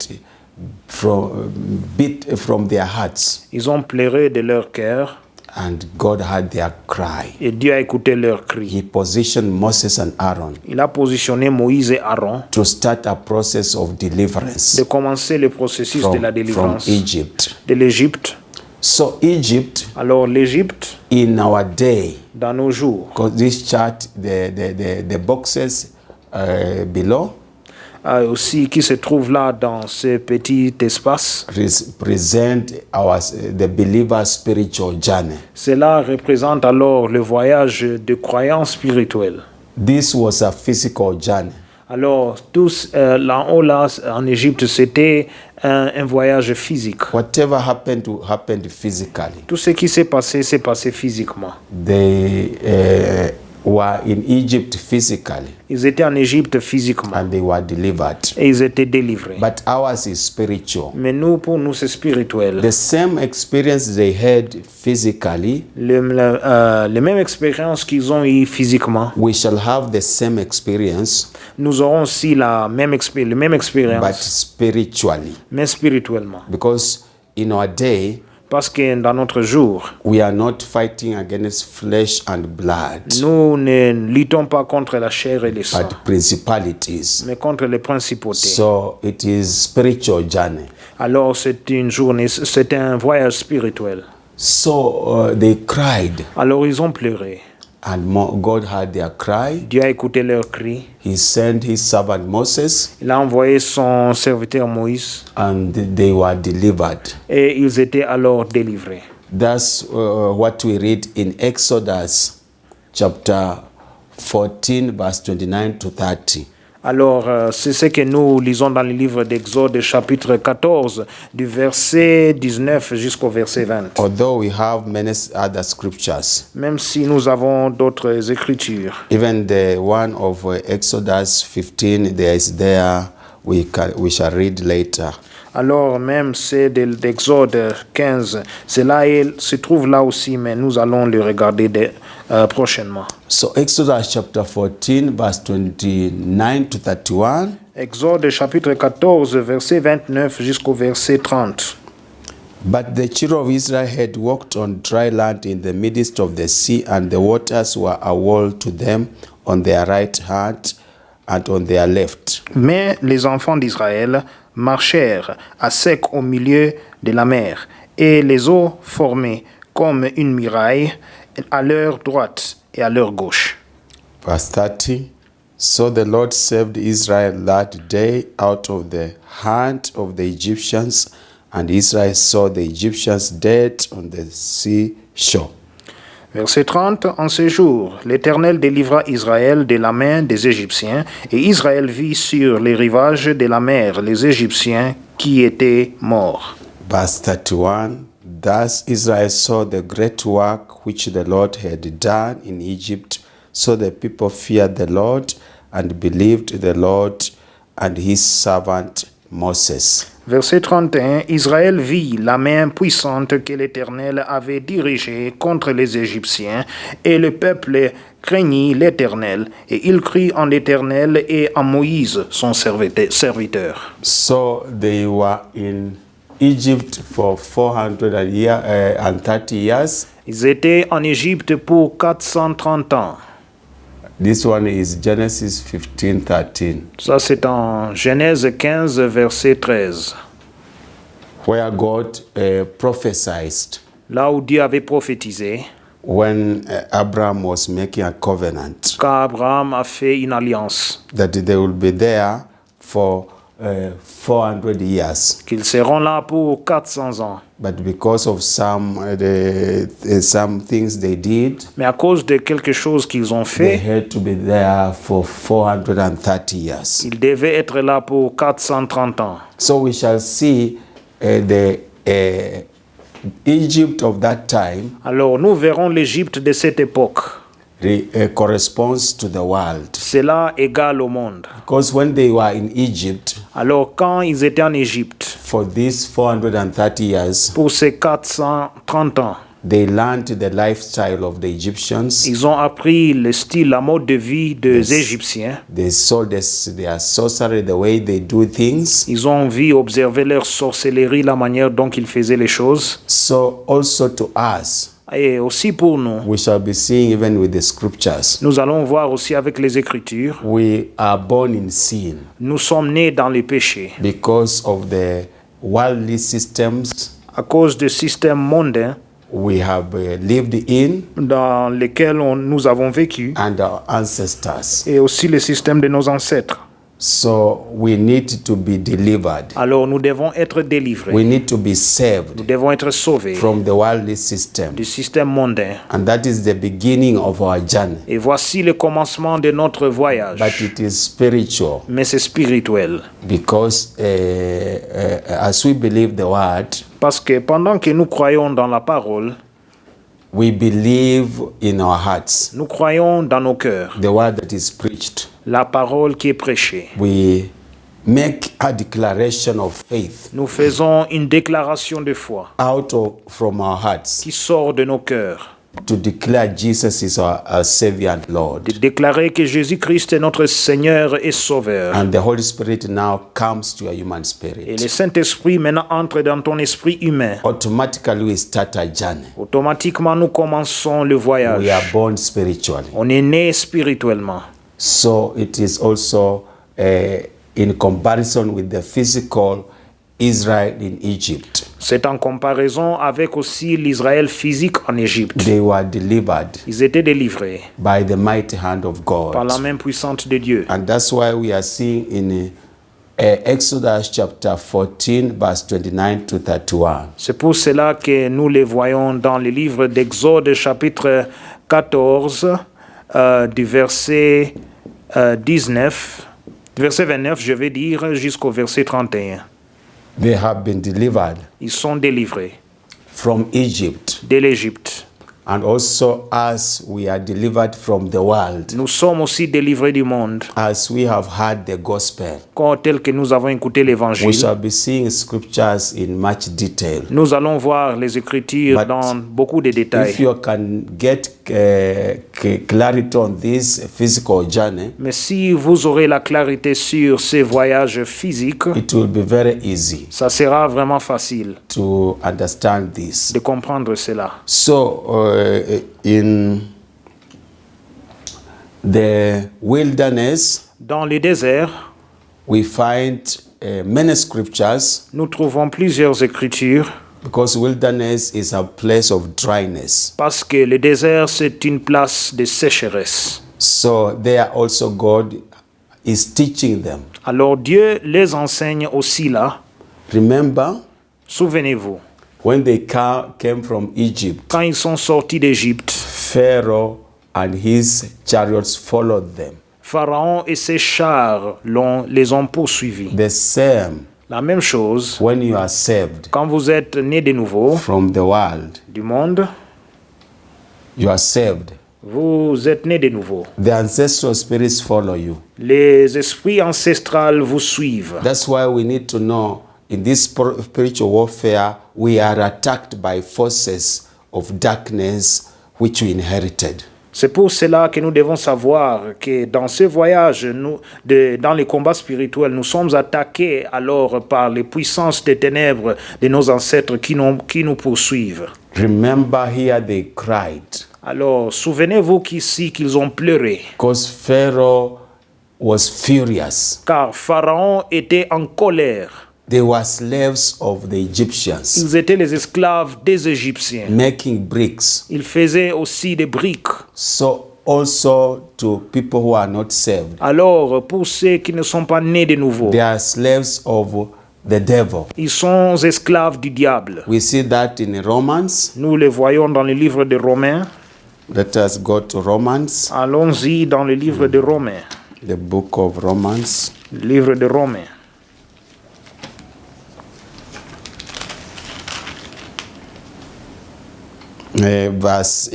from their hearts, Ils ont pleuré de leur cœur and God heard their cry. et Dieu a écouté leurs cris. He positioned Moses and Aaron Il a positionné Moïse et Aaron to start a process of deliverance de commencer le processus de la from délivrance Egypt. de l'Égypte. So Egypt Alors l'Égypte, in our day, dans nos jours, because this chart, the boxes below aussi qui se trouve là dans ce petit espace, present the believer's spiritual journey. cela représente alors le voyage de croyance spirituelle. This was a physical journey. Alors, tous là en haut, là, en Égypte, c'était un voyage physique. Whatever happened physically. Tout ce qui s'est passé physiquement. They were in Egypt physically, Ils étaient en Égypte physiquement and they were delivered. et ils étaient délivrés. But ours is spiritual. Mais nous, pour nous, c'est spirituel. The same experience they had physically, Les mêmes expériences qu'ils ont eues physiquement, we shall have the same experience, nous aurons aussi la même but expérience, spiritually. mais spirituellement. Because in our day, Parce que dans notre jour, we are not fighting against flesh and blood, nous ne luttons pas contre la chair et le sang, but principalities. mais contre les principautés. So it is spiritual journey. Alors c'est une journée, c'est un voyage spirituel. So they cried, Alors ils ont pleuré. and God heard their cry. Dieu a écouté leurs cris. He sent his servant Moses, Il a envoyé son serviteur Moïse and they were delivered. et ils étaient alors délivrés. That's what we read in Exodus chapter 14, verse 29 to 30. Alors c'est ce que nous lisons dans le livre d'Exode chapitre 14 du verset 19 jusqu'au verset 20. Although we have many other scriptures, Même si nous avons d'autres écritures. even the one of Exodus 15, we shall read later. Alors même c'est d'Exode 15, cela se trouve là aussi, mais nous allons le regarder prochainement. So Exodus chapter 14, verse 29 to 31. Exode chapitre 14, verset 29 jusqu'au verset 30. But the children of Israel had walked on dry land in the midst of the sea, and the waters were a wall to them on their right hand and on their left. Mais les enfants d'Israël marchèrent à sec au milieu de la mer, et les eaux formaient comme une muraille à leur droite et à leur gauche. Verse 30. So the Lord saved Israel that day out of the hand of the Egyptians, and Israel saw the Egyptians dead on the seashore. Verset 30. En ce jour, l'Éternel délivra Israël de la main des Égyptiens, et Israël vit sur les rivages de la mer les Égyptiens qui étaient morts. Verse 31. Thus Israel saw the great work which the Lord had done in Egypt. So the people feared the Lord and believed the Lord and his servant Moses. Verset 31. Israël vit la main puissante que l'Éternel avait dirigée contre les Égyptiens, et le peuple craignit l'Éternel, et il crie en l'Éternel et en Moïse, son serviteur. So they were in Egypt for 430 years. Ils étaient en Égypte pour 430 ans. This one is Genesis 15:13, Ça, c'est en Genèse 15, verset 13. where God prophesied Là où Dieu avait prophétisé, when Abraham was making a covenant quand Abraham a fait une alliance, that they will be there for 400 years. qu'ils seront là pour 400 ans. But because of some things they did, Mais à cause de quelque chose qu'ils ont they fait, had to be there for 430 years. ils devaient être là pour 430 ans. So we shall see the Egypt of that time Alors nous verrons l'Égypte de cette époque. corresponds to the world. Cela égale au monde. Because when they were in Egypt Alors quand ils étaient en Égypte, for these 430 years, pour ces 430 ans, They learned the lifestyle of the Egyptians. Ils ont appris le style, la mode de vie des Égyptiens. They saw their sorcery, the way they do things. Ils ont vu, observé leur sorcellerie, la manière dont ils faisaient les choses. So also to us, Et aussi pour nous, we shall be seeing even with the scriptures. nous allons voir aussi avec les Écritures, We are born in sin nous sommes nés dans les péchés. because of the worldly systems À cause des systèmes mondains we have lived in dans lesquels nous avons vécu, and our ancestors. et aussi les systèmes de nos ancêtres. So we need to be delivered. Alors nous devons être délivrés. We need to be Nous saved devons être sauvés from the worldly system. du système mondain. And that is the beginning of our journey. Et voici le commencement de notre voyage. But it is spiritual Mais c'est spirituel. because as we believe the word, Parce que pendant que nous croyons dans la parole, we believe in our hearts nous croyons dans nos cœurs the word that is preached. la parole qui est prêchée. We make a declaration of faith Nous faisons une déclaration de foi from our hearts qui sort de nos cœurs. to declare Jesus is our Savior and Lord. De déclarer que Jésus-Christ est notre Seigneur et Sauveur. And the Holy Spirit now comes to your human Et spirit. le Saint-Esprit maintenant entre dans ton esprit humain. Automatically we start a journey. Automatiquement, nous commençons le We voyage. are born spiritually. On est né spirituellement. So it is also in comparison with the physical Israel in Egypt. C'est en comparaison avec aussi l'Israël physique en Égypte. They were delivered Ils étaient délivrés by the mighty hand of par la God. main puissante de Dieu. And that's why we are seeing in Exodus chapter 14, verse 29 to 31. C'est pour cela que nous les voyons dans le livre d'Exode chapitre 14 du verset 29, je vais dire, jusqu'au verset 31. They have been delivered Ils sont délivrés from Egypt. de l'Égypte. And also as we are delivered from the world, Nous sommes aussi délivrés du monde, as we have heard the gospel. tel que nous avons écouté We l'Évangile. shall be seeing scriptures in much detail. Nous allons voir les Écritures But dans beaucoup de détails. If you can get clarity on this physical journey, Mais si vous aurez la clarité sur ces voyages physiques, it will be very easy ça sera vraiment facile to understand this. de comprendre cela. So, in the wilderness, Dans le désert, we find many scriptures nous trouvons plusieurs Écritures because wilderness is a place of dryness. parce que le désert, c'est une place de sécheresse. So, there also God is teaching them. Alors Dieu les enseigne aussi là. Remember, Souvenez-vous, when they came from Egypt, quand ils sont sortis d'Égypte, Pharaoh and his chariots followed them. Pharaon et ses chars les ont poursuivis. The same La même chose, when you are saved quand vous êtes né de nouveau from the world, du monde, you are saved. vous êtes né de nouveau. The ancestral spirits follow you. Les esprits ancestrales vous suivent. That's why we need to know in this spiritual warfare, we are attacked by forces of darkness which we inherited. C'est pour cela que nous devons savoir que dans ce voyage, dans les combats spirituels, nous sommes attaqués alors par les puissances des ténèbres de nos ancêtres qui nous poursuivent. Remember here they cried Alors, souvenez-vous qu'ici, qu'ils ont pleuré, because Pharaoh was furious. car Pharaon était en colère. They were slaves of the Egyptians, Ils étaient les esclaves des Égyptiens. making bricks. Ils faisaient aussi des briques. So also to people who are not saved, Alors, pour ceux qui ne sont pas nés de nouveau, they are slaves of the devil. ils sont esclaves du diable. We see that in Romans. Nous les voyons dans le livre de Romains. Let us go to Romans, Allons-y dans le livre de Romains. the book of Romans. Le livre de Romains.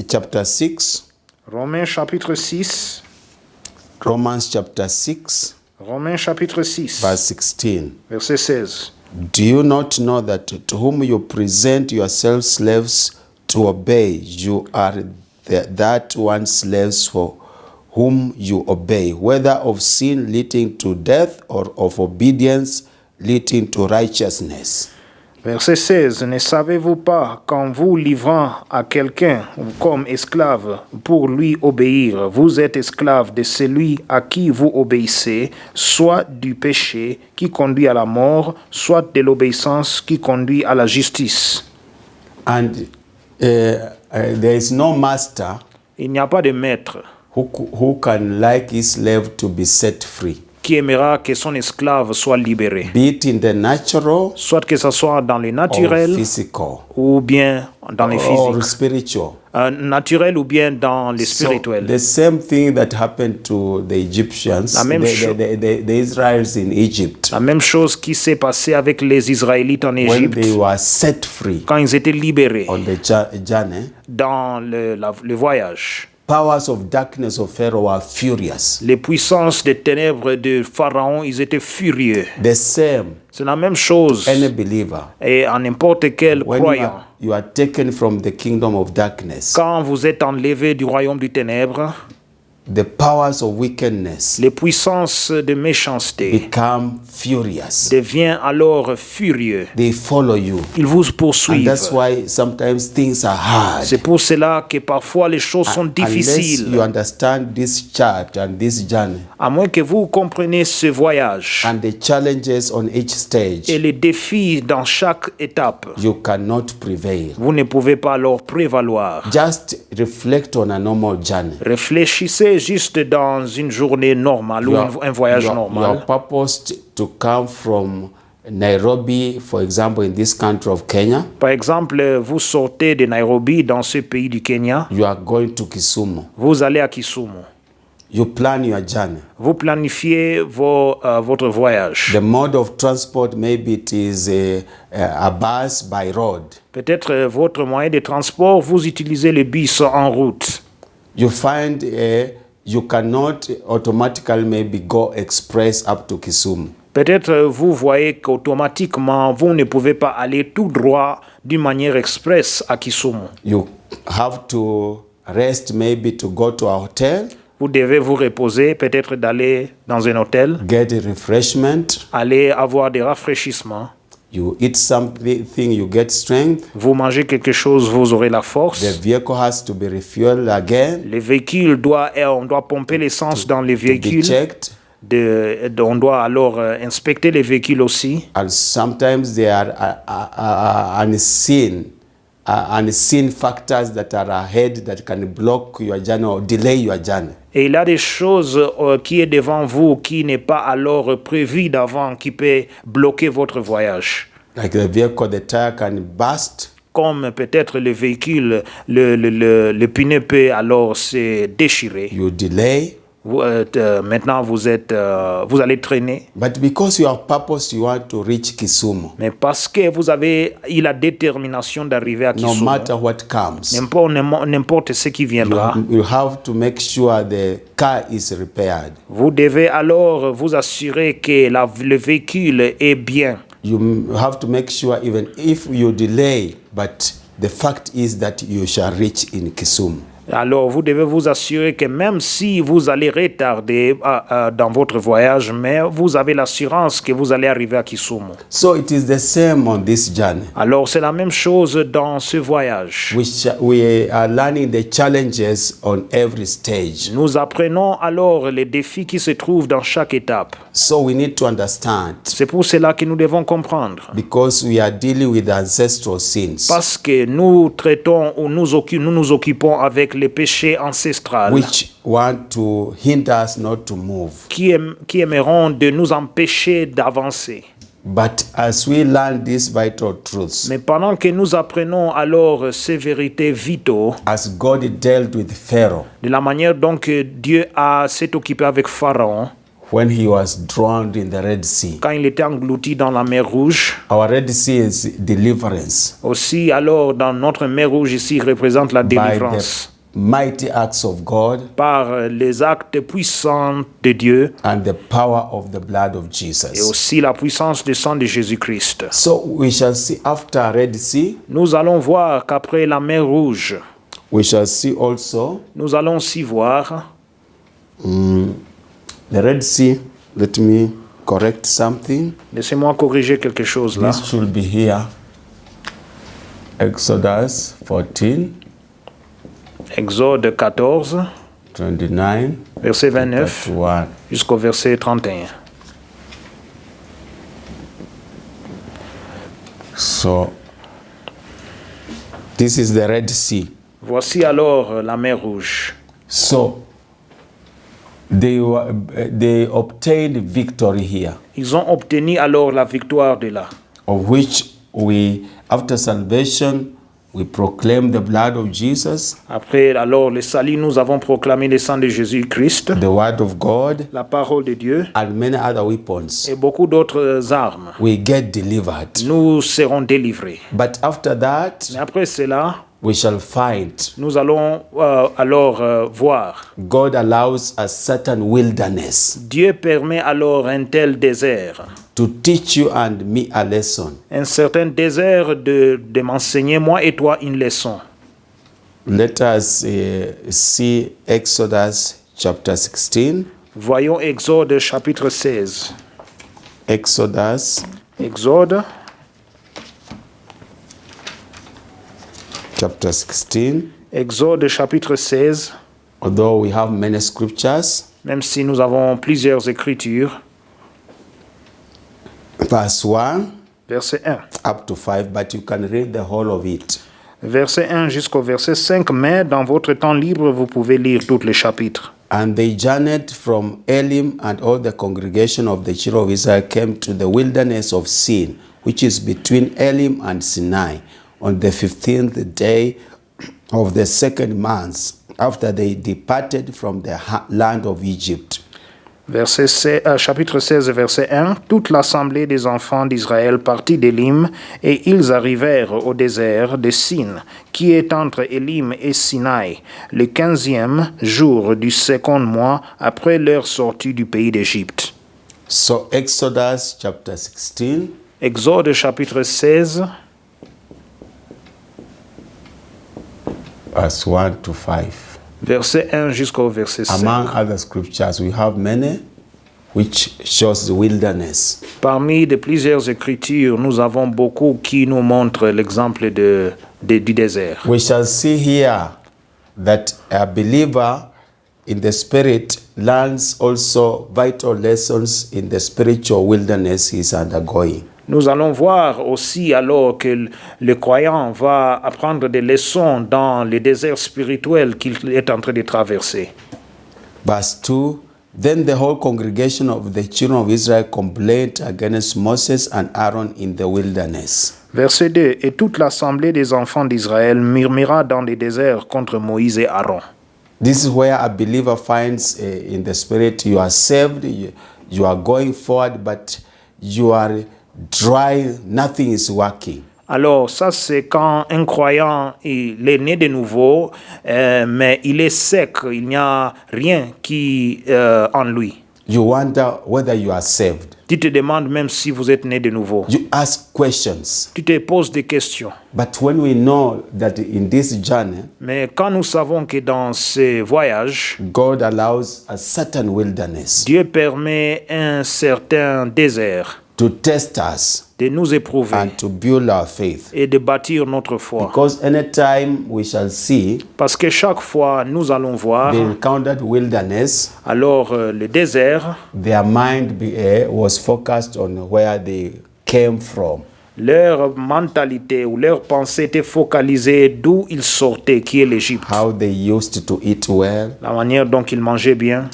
Chapter 6. Romains chapitre 6. Romans chapter 6, Romains chapitre 6, verse 16. verset 16. Do you not know that to whom you present yourselves slaves to obey. You are that one slaves for whom you obey, whether of sin leading to death or of obedience leading to righteousness. Verset 16. Ne savez-vous pas qu'en vous livrant à quelqu'un comme esclave pour lui obéir, vous êtes esclave de celui à qui vous obéissez, soit du péché qui conduit à la mort, soit de l'obéissance qui conduit à la justice. And there is no master Il n'y a pas de maître who can like his slave to be set free, qui aimera que son esclave soit libéré, be it in the natural soit que ce soit dans le or naturel physical ou bien dans le or physique, spiritual. naturel ou bien dans le So spirituel. the same thing that happened to the Egyptians, La même the Israelites in Egypt, La même chose qui s'est passée avec les Israélites en when Égypte they were set free quand ils étaient libérés on the journey. dans le voyage. Powers of darkness of Pharaoh were furious. Les puissances des ténèbres de Pharaon, ils étaient furieux. The same, C'est la même chose. any believer, Et en n'importe quel when croyant, you are taken from the kingdom of darkness, quand vous êtes enlevé du royaume du ténèbre, the powers of wickedness les puissances de méchanceté become furious. deviennent alors furieux. They follow you. Ils vous And poursuivent. that's why sometimes things are hard. C'est pour cela que parfois les choses sont Unless you difficiles. understand this chart and this journey À moins que vous compreniez ce voyage and the challenges on each stage, et les défis dans chaque étape, you cannot prevail. vous ne pouvez pas alors prévaloir. Just reflect on a normal journey. Réfléchissez juste dans une journée normale ou un voyage you are normal. purposed to come from Nairobi, for example, in this country of Kenya. Par exemple, vous sortez de Nairobi dans ce pays du Kenya, You are going to Kisumu. vous allez à Kisumu. You plan your journey. Vous planifiez votre voyage. The mode of transport, maybe it is a bus by road. Peut-être votre moyen de transport, vous utilisez le bus en route. You find you cannot automatically maybe go express up to Kisumu. Peut-être vous voyez qu'automatiquement, vous ne pouvez pas aller tout droit d'une manière express à Kisumu. You have to rest, maybe to go to a hotel, Vous devez vous reposer, peut-être d'aller dans un hôtel, get a refreshment. aller avoir des rafraîchissements. You eat something, you get strength. Vous mangez quelque chose, vous aurez la The force. vehicle has to be refueled again, Le véhicule on doit pomper l'essence dans les to be véhicules. checked. On doit alors inspecter les véhicules aussi. And sometimes there are unseen factors that are ahead that can block your journey or delay your journey. Et il y a des choses qui est devant vous qui n'est pas alors prévu d'avant, qui peut bloquer votre voyage. Like the vehicle, the tire can burst. Comme peut-être le véhicule, le pneu peut alors se déchirer. You delay. Maintenant, vous allez traîner. But because you have purpose, you want to reach Kisumu. Mais parce que vous avez eu la détermination d'arriver à No Kisumu, matter what comes, n'importe ce qui viendra, you have to make sure the car is repaired. vous devez alors vous assurer que le véhicule est bien. You have to make sure even if you delay, but the fact is that you shall reach in Kisumu. Alors, vous devez vous assurer que même si vous allez retarder dans votre voyage, mais vous avez l'assurance que vous allez arriver à Kisumu. So it is the same on this journey. Alors, c'est la même chose dans ce voyage. We are learning the challenges on every stage. Nous apprenons alors les défis qui se trouvent dans chaque étape. So we need to understand, C'est pour cela que nous devons comprendre. because we are dealing with ancestral sins, Parce que nous traitons ou nous nous occupons avec les péchés ancestraux which want to hinder us not to move. qui aimeront de nous empêcher d'avancer. But as we learn these vital truths, Mais pendant que nous apprenons alors ces vérités vitaux, as God dealt with Pharaoh de la manière dont Dieu s'est occupé avec Pharaon, when he was drowned in the Red Sea. quand il était englouti dans la mer Rouge, Our Red Sea is deliverance aussi alors dans notre mer Rouge ici représente la délivrance mighty acts of God par les actes puissants de Dieu and the power of the blood of et Jesus. aussi la puissance du sang de Jésus-Christ. So we shall see after Red Sea, Nous allons voir qu'après la mer Rouge, we shall see also nous allons aussi voir the Red Sea. Let me correct something. Laissez-moi corriger quelque chose là. This should be here. Exodus 14, Exode 14, 29, verset 29 31. jusqu'au verset 31. So this is the Red Sea. Voici alors la mer Rouge. So they obtained victory here, Ils ont obtenu alors la victoire de là. of which we, after salvation, we proclaim the blood of Jesus, Après alors le salut, nous avons proclamé le sang de Jésus-Christ, the word of God, la parole de Dieu and many other weapons. et beaucoup d'autres armes. We get delivered. Nous serons délivrés. But after that, Mais après cela, we shall find nous allons alors voir. God allows a certain wilderness Dieu permet alors un tel désert, to teach you and me a lesson. un certain désert de m'enseigner, moi et toi, une leçon. Let us see Exodus chapter 16. Voyons Exode chapitre 16. Exodus Exode chapter 16. Exode chapitre 16, Although we have many scriptures, même si nous avons plusieurs écritures, verse 1 verset 1. up to 5, but you can read the whole of it. Verset 1 jusqu'au verset 5, mais dans votre temps libre, vous pouvez lire tous les chapitres. And they journeyed from Elim, and all the congregation of the children of Israel came to the wilderness of Sin, which is between Elim and Sinai, on the 15th day of the second month, after they departed from the land of Egypt. Chapitre 16, verset 1. Toute l'assemblée des enfants d'Israël partit d'Élim, et ils arrivèrent au désert de Sin, qui est entre Élim et Sinaï, le 15e jour du second mois après leur sortie du pays d'Égypte. So Exodus chapter 16, Exode chapitre 16, verse 1 to 5. verset 1 jusqu'au verset 5. Among other scriptures, we have many which shows the wilderness. Parmi de plusieurs écritures, nous avons beaucoup qui nous montrent l'exemple du désert. We shall see here that a believer in the spirit learns also vital lessons in the spiritual wilderness he is undergoing. Nous allons voir aussi alors que le croyant va apprendre des leçons dans le désert spirituel qu'il est en train de traverser. Verse 2, then the whole congregation of the children of Israel complained against Moses and Aaron in the wilderness. Verset 2. Et toute l'assemblée des enfants d'Israël murmura dans le désert contre Moïse et Aaron. This is where a believer finds in the spirit you are saved, you are going forward, but you are dry, nothing is working. Alors ça c'est quand un croyant il est né de nouveau, mais il est sec, il n'y a rien qui en lui. You wonder whether you are saved. Tu te demandes même si vous êtes né de nouveau. You ask questions. Tu te poses des questions. But when we know that in this journey, Mais quand nous savons que dans ce voyage, God allows a certain wilderness Dieu permet un certain désert to test us de nous éprouver and to build our faith. et de bâtir notre foi. Because anytime we shall see Parce que chaque fois nous allons voir, the encountered wilderness, alors le désert, their mind was focused on where they came from. leur mentalité ou leur pensée était focalisée d'où ils sortaient, qui est l'Égypte. How they used to eat well, La manière dont ils mangeaient bien,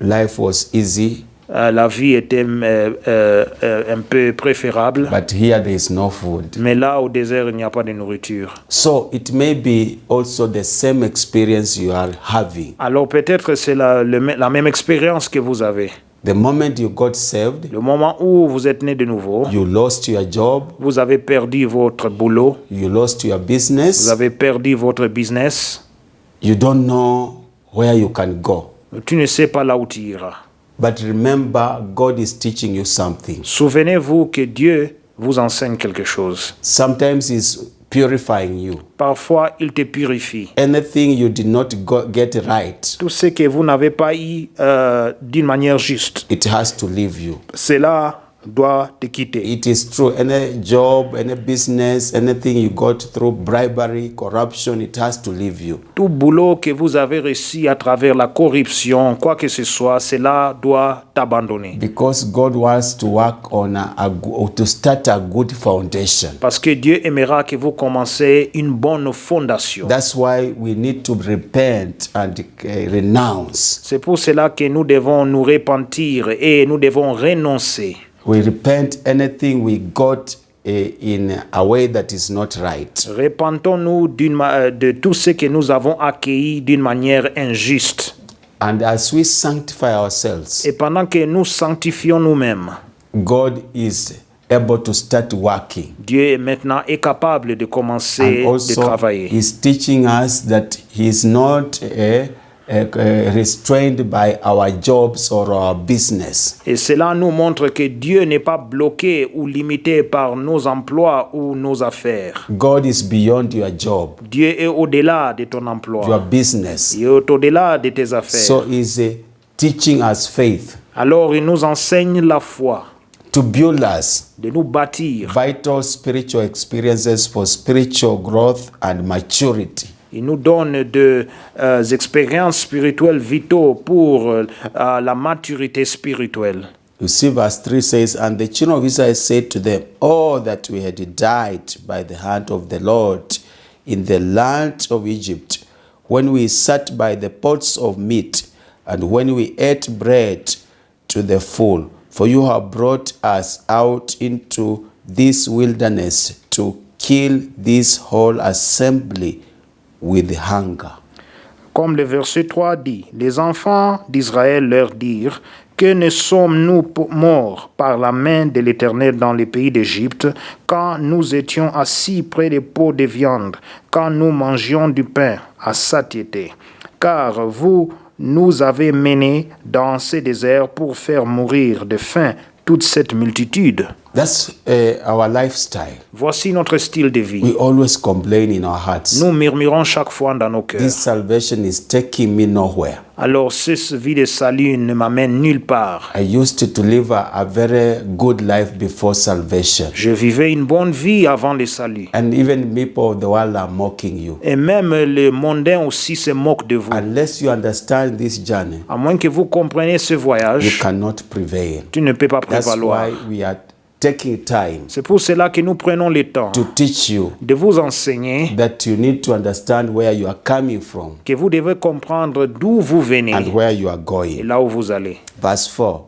life was easy, la vie était un peu préférable. but here there is no food. Mais là, au désert, il n'y a pas de nourriture. So it may be also the same experience you are having. Alors peut-être c'est la même expérience que vous avez. The moment you got saved, Le moment où vous êtes né de nouveau, you lost your job, vous avez perdu votre boulot, you lost your vous business, avez perdu votre business, You don't know where you can go. Tu ne sais pas là où tu iras. But remember, God is teaching you something. Souvenez-vous que Dieu vous enseigne quelque chose. Sometimes He's purifying you. Parfois, il te purifie. Anything you did not get right, Tout ce que vous n'avez pas eu d'une manière juste, it has to leave you. cela doit te quitter. It is true. Any job, any business, anything you got through bribery, corruption, it has to leave you. Tout boulot que vous avez réussi à travers la corruption, quoi que ce soit, cela doit t'abandonner. Because God wants to work on to start a good foundation. Parce que Dieu aimera que vous commencez une bonne fondation. That's why we need to repent and renounce. C'est pour cela que nous devons nous repentir et nous devons renoncer. We repent anything we got in a way that is not right. Repentons-nous de tout ce que nous avons accueilli d'une manière injuste. And as we sanctify ourselves, Et pendant que nous sanctifions nous-mêmes, God is able to start working. Dieu maintenant est capable de commencer And de also, travailler. He's teaching us that He is not restrained by our jobs or our business. Et cela nous montre que Dieu n'est pas bloqué ou limité par nos emplois ou nos affaires. God is beyond your job, Dieu est au-delà de ton your emploi. business. Il est au-delà de tes affaires. So He's teaching us faith Alors il nous enseigne la foi, to build us de nous bâtir. vital spiritual experiences for spiritual growth and maturity. Il nous donne des expériences spirituelles vitaux pour la maturité spirituelle. You see, verse 3 says, And the children of Israel said to them, Oh, that we had died by the hand of the Lord in the land of Egypt, when we sat by the pots of meat, and when we ate bread to the full. For you have brought us out into this wilderness to kill this whole assembly with hunger. Comme le verset 3 dit, les enfants d'Israël leur dirent, que ne sommes-nous morts par la main de l'Éternel dans le pays d'Égypte, quand nous étions assis près des pots de viande, quand nous mangions du pain à satiété. Car vous nous avez menés dans ces déserts pour faire mourir de faim toute cette multitude. That's our lifestyle. Voici notre style de vie. We always complain in our hearts. Nous murmurons chaque fois dans nos cœurs. This salvation is taking me nowhere. Alors, cette vie de salut ne m'amène nulle part. I used to live a very good life before salvation. Je vivais une bonne vie avant le salut. And even people of the world are mocking you. Et même les mondains aussi se moquent de vous. Unless you understand this journey, À moins que vous compreniez ce you voyage, cannot prevail. tu ne peux pas That's prévaloir. why we are taking time C'est pour cela que nous prenons le temps to teach you de vous enseigner that you need to understand where you are coming from que vous devez comprendre d'où vous venez and where you are et going. là où vous allez. Verse 4.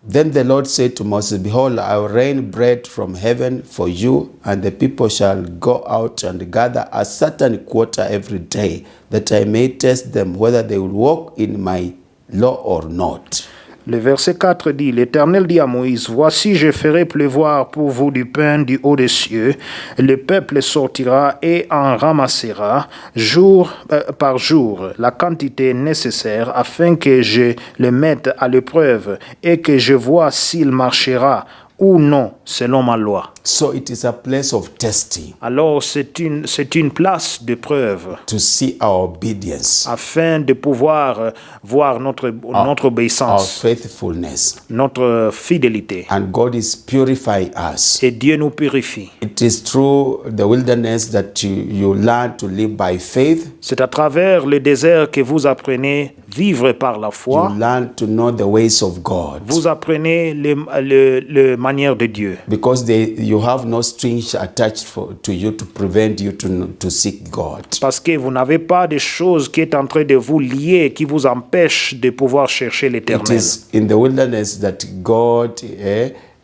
Then the Lord said to Moses, Behold, I will rain bread from heaven for you, and the people shall go out and gather a certain quarter every day, that I may test them whether they will walk in my law or not. Le verset 4 dit, l'Éternel dit à Moïse, voici je ferai pleuvoir pour vous du pain du haut des cieux. Le peuple sortira et en ramassera jour par jour la quantité nécessaire afin que je le mette à l'épreuve et que je vois s'il marchera ou non selon ma loi. So it is a place of testing Alors c'est une place de preuve to see our obedience, afin de pouvoir voir notre our obéissance, faithfulness. notre fidélité. And God is purifying us. Et Dieu nous purifie. It is through the wilderness that you learn to live by faith. C'est à travers le désert que vous apprenez vivre par la You foi. learn to know the ways of God. Vous apprenez les manières de Dieu. Because you have no strings attached to you to prevent you to seek God. Parce que vous n'avez pas de choses qui est en train de vous lier, qui vous empêchent de pouvoir chercher It l'Éternel. is in the wilderness that God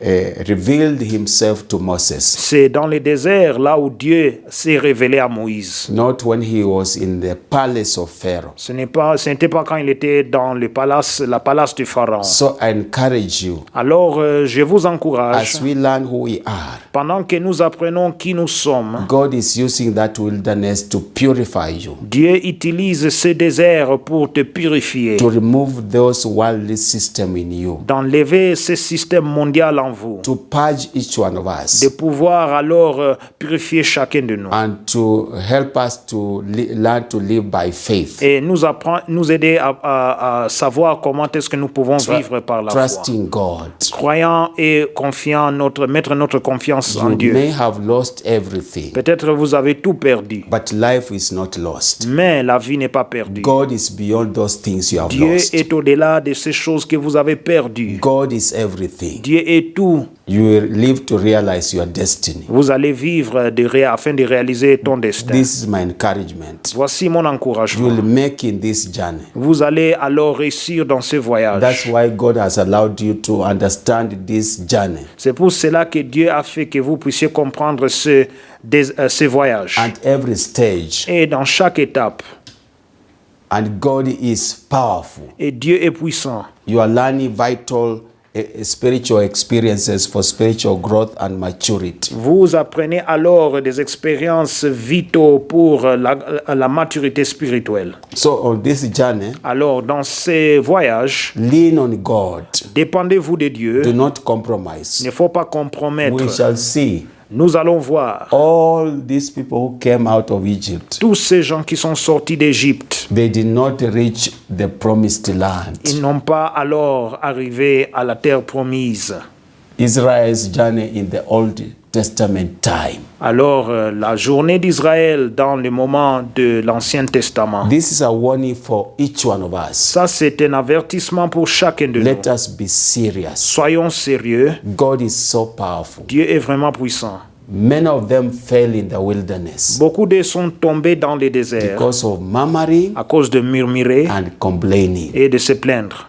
revealed himself to Moses, C'est dans le désert là où Dieu s'est révélé à Moïse. not when he was in the palace of Pharaoh. Ce n'était pas quand il était dans la palace du Pharaon. So I encourage you, Alors, je vous encourage, as we learn who we are, pendant que nous apprenons qui nous sommes, God is using that wilderness to purify you, Dieu utilise ce désert pour te purifier, to remove those worldly systems in you, d'enlever ce système mondial en vous, to purge each one of us, de pouvoir alors purifier chacun de nous and to help us to learn to live by faith, et nous aider à savoir comment est-ce que nous pouvons vivre par la foi. trusting God. Croyant et confiant, mettre notre confiance en You Dieu. may have lost everything, Peut-être vous avez tout perdu, but life is not lost. mais la vie n'est pas perdue. God is beyond those things you have Dieu lost. est au-delà de ces choses que vous avez perdues. God is everything. Dieu est tout. You will live to realize your destiny. Vous allez vivre afin de réaliser ton destin. This is my encouragement. Voici mon You encouragement. will make in this journey. Vous allez alors réussir dans ce That's voyage. why God has allowed you to understand this journey. C'est pour cela que Dieu a fait que vous puissiez comprendre ce voyage. At every stage. Et dans chaque étape. And God is powerful. Et Dieu est puissant. You are learning vital spiritual experiences for spiritual growth and maturity. Vous apprenez alors des expériences vitales pour la maturité spirituelle. So on this journey, Alors, dans ces voyages, lean on God. dépendez-vous de Dieu. Do not compromise. Il ne faut pas compromettre. We shall see Nous allons voir all these people who came out of Egypt. tous ces gens qui sont sortis d'Égypte. They did not reach the promised land. Ils n'ont pas alors arrivé à la terre promise. Israel's journey in the Old Testament time. Alors, la journée d'Israël dans le moment de l'Ancien Testament. This is a warning for each one of us. Ça, c'est un avertissement pour chacun de nous. Let us be serious. Soyons sérieux. God is so powerful. Dieu est vraiment puissant. Many of them fell in the wilderness Beaucoup d'eux sont tombés dans les déserts because of murmuring à cause de murmurer and complaining. et de se plaindre.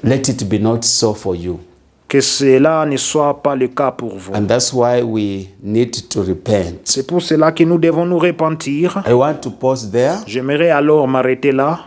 Let it be not so for you. Que cela ne soit pas le cas pour vous. And that's why we need to repent. C'est pour cela que nous devons nous repentir. I want to pause there. J'aimerais alors m'arrêter là.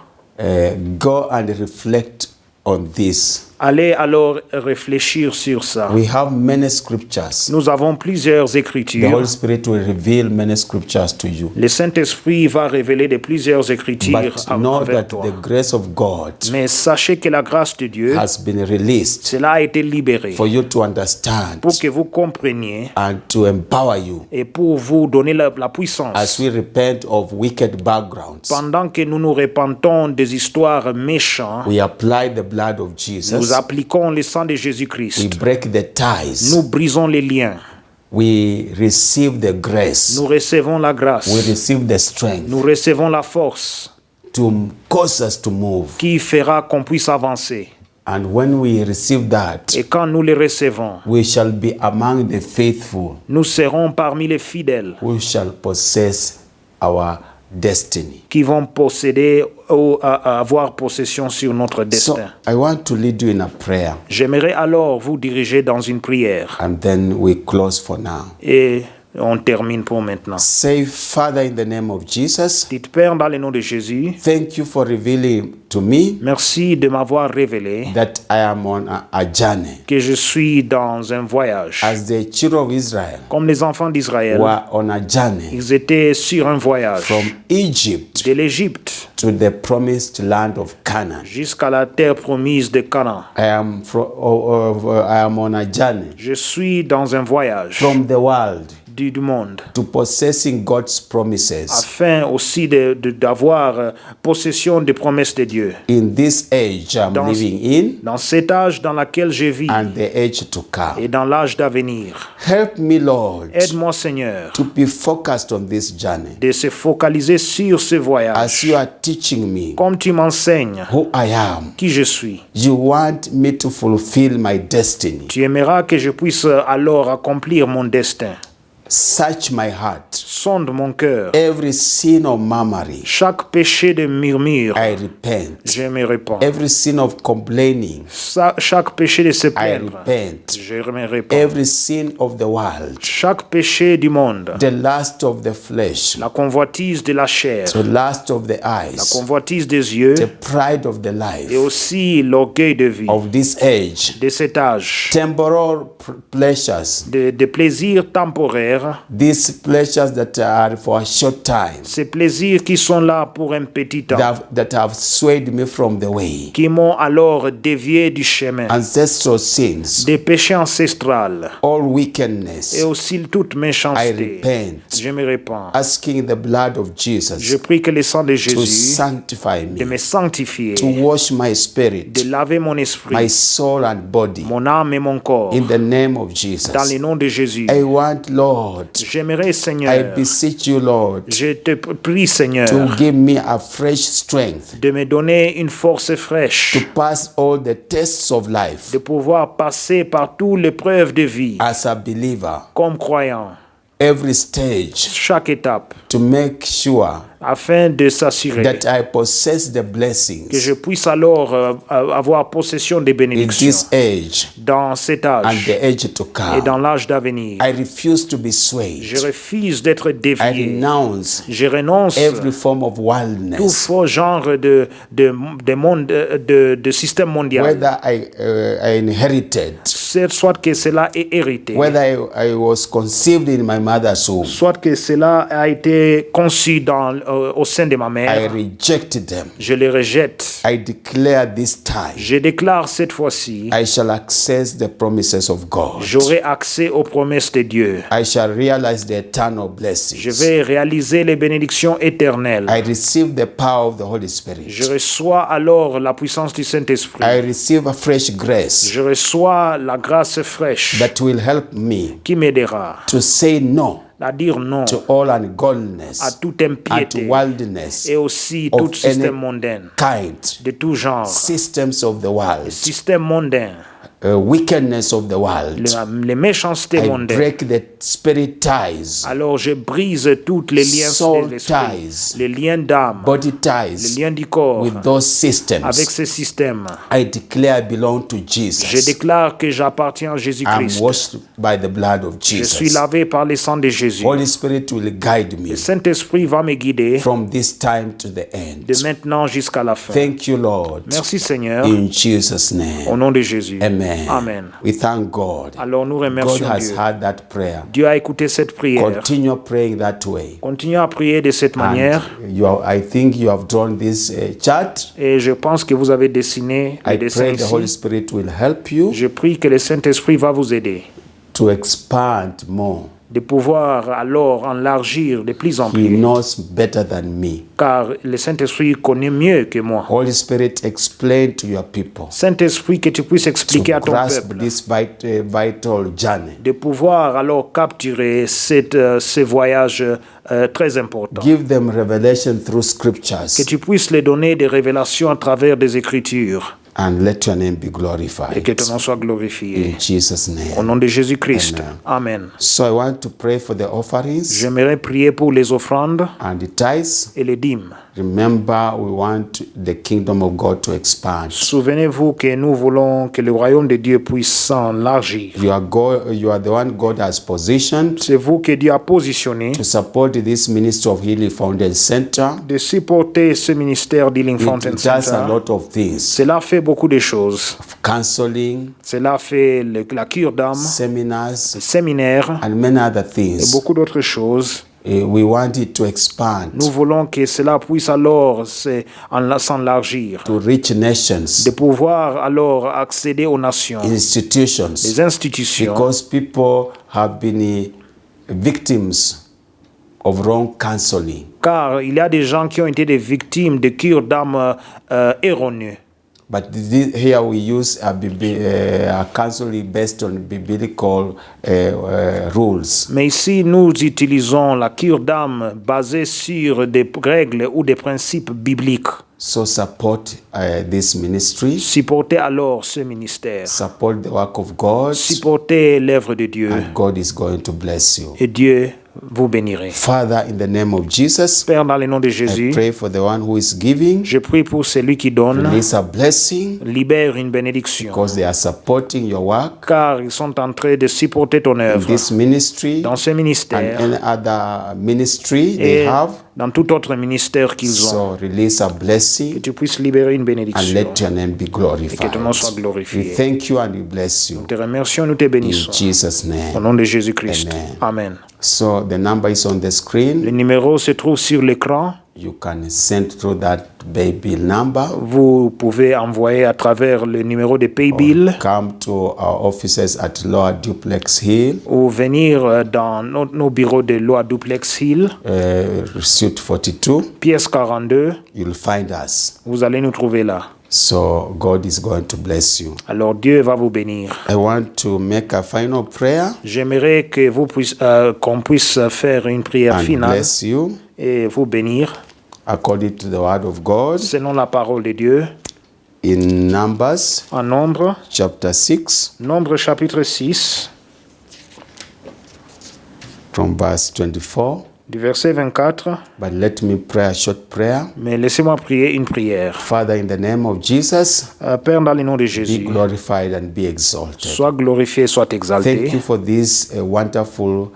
Go and reflect on this. Allez alors réfléchir sur ça. We have many scriptures. Nous avons plusieurs The écritures. Holy Spirit will reveal many scriptures to you. Le Saint-Esprit va révéler de plusieurs écritures But know envers that toi. the grace of God Mais sachez que la grâce de Dieu, has been released cela a été libéré for you to understand pour que vous compreniez and to empower you et pour vous donner la puissance. as we repent of wicked backgrounds. Pendant que nous nous repentons des histoires méchantes, We apply the blood of nous Jesus. appliquons le sang de We Jésus-Christ. break the ties. Nous brisons les liens. We receive the grace. Nous recevons la We grâce. receive the strength Nous recevons la force to cause us to move. qui fera qu'on puisse avancer. And when we receive that, Et quand nous les recevons, we shall be among the faithful nous serons parmi les fidèles who shall possess our destiny. qui vont posséder ou avoir possession sur notre So destin. I want to lead you in a prayer, J'aimerais alors vous diriger dans une prière. and then we close for now. Et on termine pour maintenant. Say, Father, in the name of Jesus, Dites, Père, dans le nom de Jésus, thank you for revealing to me merci de m'avoir révélé that I am on a journey. que je suis dans un voyage. As the children of Israel Comme les enfants d'Israël, were on a journey ils étaient sur un voyage from Egypt de l'Égypte to the promised land of Canaan. jusqu'à la terre promise de Canaan. I am on a journey Je suis dans un voyage from the world du monde to possessing God's promises afin aussi d'avoir possession des promesses de Dieu. in this age I'm Dans- living in Dans cet âge dans lequel je vis and the age to come. et dans l'âge d'avenir. Help me, Lord, Aide-moi, Seigneur, to be focused on this journey de se focaliser sur ce as voyage. you are teaching me Comme tu m'enseignes who I am. qui je suis. You want me to fulfill my destiny. Tu aimeras que je puisse alors accomplir mon destin. Search my heart. Sonde mon cœur. Every sin of murmuring, Chaque péché de murmure, I repent. je me répands. Every sin of complaining, Chaque péché de se I plaindre, repent. je me répands. Every sin of the world, Chaque péché du monde, the lust of the flesh, la convoitise de la chair, the lust of the la eyes, convoitise des yeux the pride of the et life aussi l'orgueil de vie of this age, de cet âge, temporal pleasures, des plaisirs temporaires, these pleasures that are for a short time, ces plaisirs qui sont là pour un petit temps, that have swayed me from the way, qui m'ont alors dévié du chemin, ancestral sins, des péchés ancestrales all et wickedness, aussi toute I méchanceté. repent, Je me répands. asking the blood of Je Jesus prie que le sang de to Jésus sanctify de me me, sanctifier, to wash my de spirit, laver mon my esprit, soul and body, mon âme et mon corps, in the name of dans Jesus. le nom de Jésus. I want, Lord, J'aimerais, I Seigneur, beseech you, Lord, je te prie, Seigneur, to give me a fresh strength de me donner une force fraîche, to pass all the tests of life de pouvoir passer par toutes les preuves de vie as a believer, comme croyant, every stage, chaque étape, to make sure afin de s'assurer that I possess the que blessings je puisse alors avoir possession des in bénédictions this age dans cet and âge the age to et dans come. l'âge d'avenir. I refuse to be Je swayed. refuse d'être I dévié. renounce Je renonce every form of tout wildness, faux genre de système mondial. whether I inherited, Soit que cela est hérité, whether I was conceived in my mother's womb. soit que cela a été conçu au sein de ma I mère. reject them. Je les rejette. I declare this time Je déclare cette fois-ci, I shall access the promises of God. j'aurai accès aux promesses de Dieu. I shall realize the eternal Je blessings. vais réaliser les bénédictions éternelles. I receive the power of the Holy Je Spirit. reçois alors la puissance du Saint-Esprit. I receive a fresh grace Je reçois la grâce fraîche that will help me qui m'aidera to say no à dire non to all à ungodliness toute and impiété wildness et aussi of tout système any mondain, kind, de tout genre, systems of the world, système mondain, wickedness of the world. les méchancetés I mondaines. break the spirit ties, Alors je brise toutes les liens soul de l'esprit, ties, les liens d'âme, body les ties liens du corps. with those Avec systems. ces systèmes, I declare I belong to je Jesus. déclare que j'appartiens à I'm Jésus-Christ. washed by the blood of Je suis Jesus. lavé par le sang de Jésus. Holy Spirit will guide me Le Saint-Esprit va me guider from this time to the end. de maintenant jusqu'à la fin. Thank you, Lord. Merci Seigneur, In Jesus' au name. nom de Jésus. Amen. Amen. We thank God. Alors nous God remercions has Dieu. heard that prayer. Dieu a écouté cette prière. Continue praying that way. Continuez à prier de cette manière And I think you have drawn this chart. et je pense que vous avez dessiné I le dessin pray the Holy ici. Spirit will help you Je prie que le Saint-Esprit va vous aider to expand more. de pouvoir alors enlargir de plus en He plus, knows better than me. car le Saint-Esprit connaît mieux que moi. Holy Spirit, explain to your people Saint-Esprit, que tu puisses expliquer à to ton grasp peuple this vital journey. de pouvoir alors capturer ce voyage très important. Give them revelation through Que scriptures tu puisses les donner des révélations à travers des Écritures and let your name be et glorified. que ton nom soit glorifié. In Jesus' Au name. nom de Jésus-Christ. Amen. Amen. So I want to pray for the offerings J'aimerais prier pour les offrandes and the tithes. et les dîmes. Remember, we want the kingdom of God to expand. Souvenez-vous que nous voulons que le royaume de Dieu puisse s'enlargir. You are the one God has positioned C'est vous que Dieu a positionné to support this ministry of Healing Fountain Center. de supporter ce ministère d'Healing Fountain It does a Center. lot of things. Cela fait beaucoup de choses. Counseling, Cela fait la cure d'âme, seminars, le séminaire and many other et things. beaucoup d'autres choses. We want it to expand, Nous voulons que cela puisse alors s'enlargir, to reach de nations, pouvoir alors accéder aux nations, institutions, les institutions, because people have been victims of wrong counseling. car il y a des gens qui ont été des victimes de cures d'âme erronées. But here we use a counseling based on biblical rules. Mais ici, nous utilisons la cure d'âme basée sur des règles ou des principes bibliques. So support this ministry, Supportez alors ce ministère. support the work of God, Supportez l'œuvre de Dieu. and God is going to bless you. Et Dieu vous bénira. Father, in the name of Jesus, Père, dans le nom de I Jésus, pray for the one who is giving, je prie pour celui qui donne, release a blessing, libère une bénédiction. because they are supporting your work Car ils sont en train de supporter ton in œuvre this ministry dans ce and ministère any other ministry they et have. dans tout autre ministère qu'ils ont. So release a Que blessing tu puisses libérer une and bénédiction. let your name be Et que ton nom soit glorified. glorifié. We thank you and we bless you. Nous te remercions, nous te In bénissons. Jesus' Au name. nom de Jésus-Christ. Amen. Amen. So the number is on the Le screen. numéro se trouve sur l'écran. You can send through that baby number. Vous pouvez envoyer à travers le numéro de Paybill Come to our offices at Lower Duplex Hill, ou venir dans nos bureaux de Loa Duplex Hill, Suite 42. pièce 42. You'll find us. Vous allez nous trouver là. So God is going to bless you. Alors Dieu va vous bénir. I want to make a final prayer J'aimerais que qu'on puisse faire une prière and finale bless you et vous bénir according to the word of God selon la parole de Dieu. in Numbers En Nombre, chapter 6 Nombre chapitre 6, from verse 24. du verset 24. But let me pray a short prayer. Mais laissez-moi prier une prière. Father, in the name of Jesus, Père, dans le nom de be Jésus, glorified and be exalted. sois glorifié, sois Thank exalté. you for this wonderful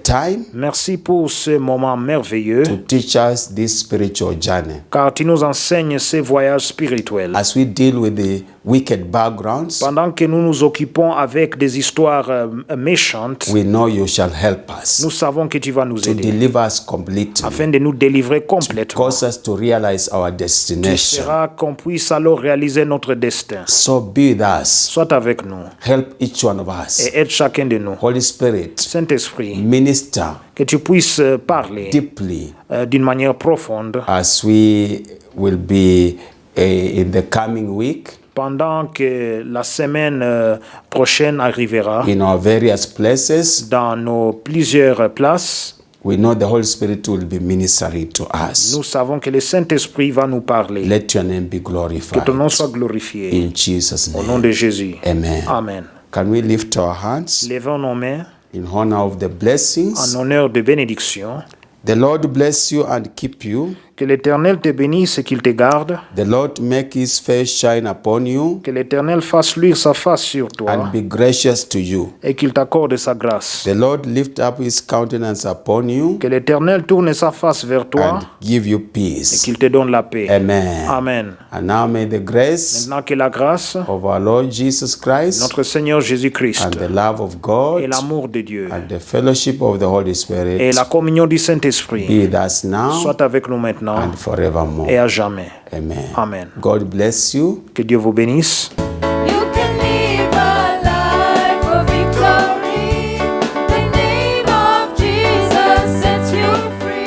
time Merci pour ce moment merveilleux, to teach us this spiritual journey. car tu nous enseignes ces voyages spirituels. As we deal with the wicked backgrounds, Pendant que nous nous occupons avec des histoires méchantes, we know you shall help us nous savons que tu vas nous to aider deliver us completely, afin de nous délivrer complètement. cause us to realize our Tu destination. feras qu'on puisse alors réaliser notre destin. So be with us, Sois avec nous help each one of us. et aide chacun de nous. Holy Spirit, Saint-Esprit, minister que tu puisses parler deeply d'une manière profonde as we will be in the coming week pendant que la semaine prochaine arrivera in our various places. dans nos plusieurs places. We know the Holy Spirit will be ministering to us. Nous savons que le Saint-Esprit va nous parler. Let your name be Que glorified. ton nom soit glorifié. In Jesus' Au nom name. de Jésus. Amen. Amen. Can we lift our hands Levons nos mains in honor of the blessings? en honneur de bénédiction. The Lord bless you and keep you. Que l'Éternel te bénisse et qu'il te garde. The Lord make his face shine upon you Que l'Éternel fasse luire sa face sur toi and be gracious to you. et qu'il t'accorde sa grâce. The Lord lift up his countenance upon you Que l'Éternel tourne sa face vers toi and give you et peace. qu'il te donne la paix. Amen. Amen. And now may the grace Maintenant que la grâce of our Lord Jesus Christ notre Seigneur Jésus-Christ and the love of et God l'amour de Dieu and the fellowship of the Holy et Spirit la communion du Saint-Esprit be with us now soit avec nous maintenant and forevermore. et à jamais. Amen. Amen. God bless you. Que Dieu vous bénisse.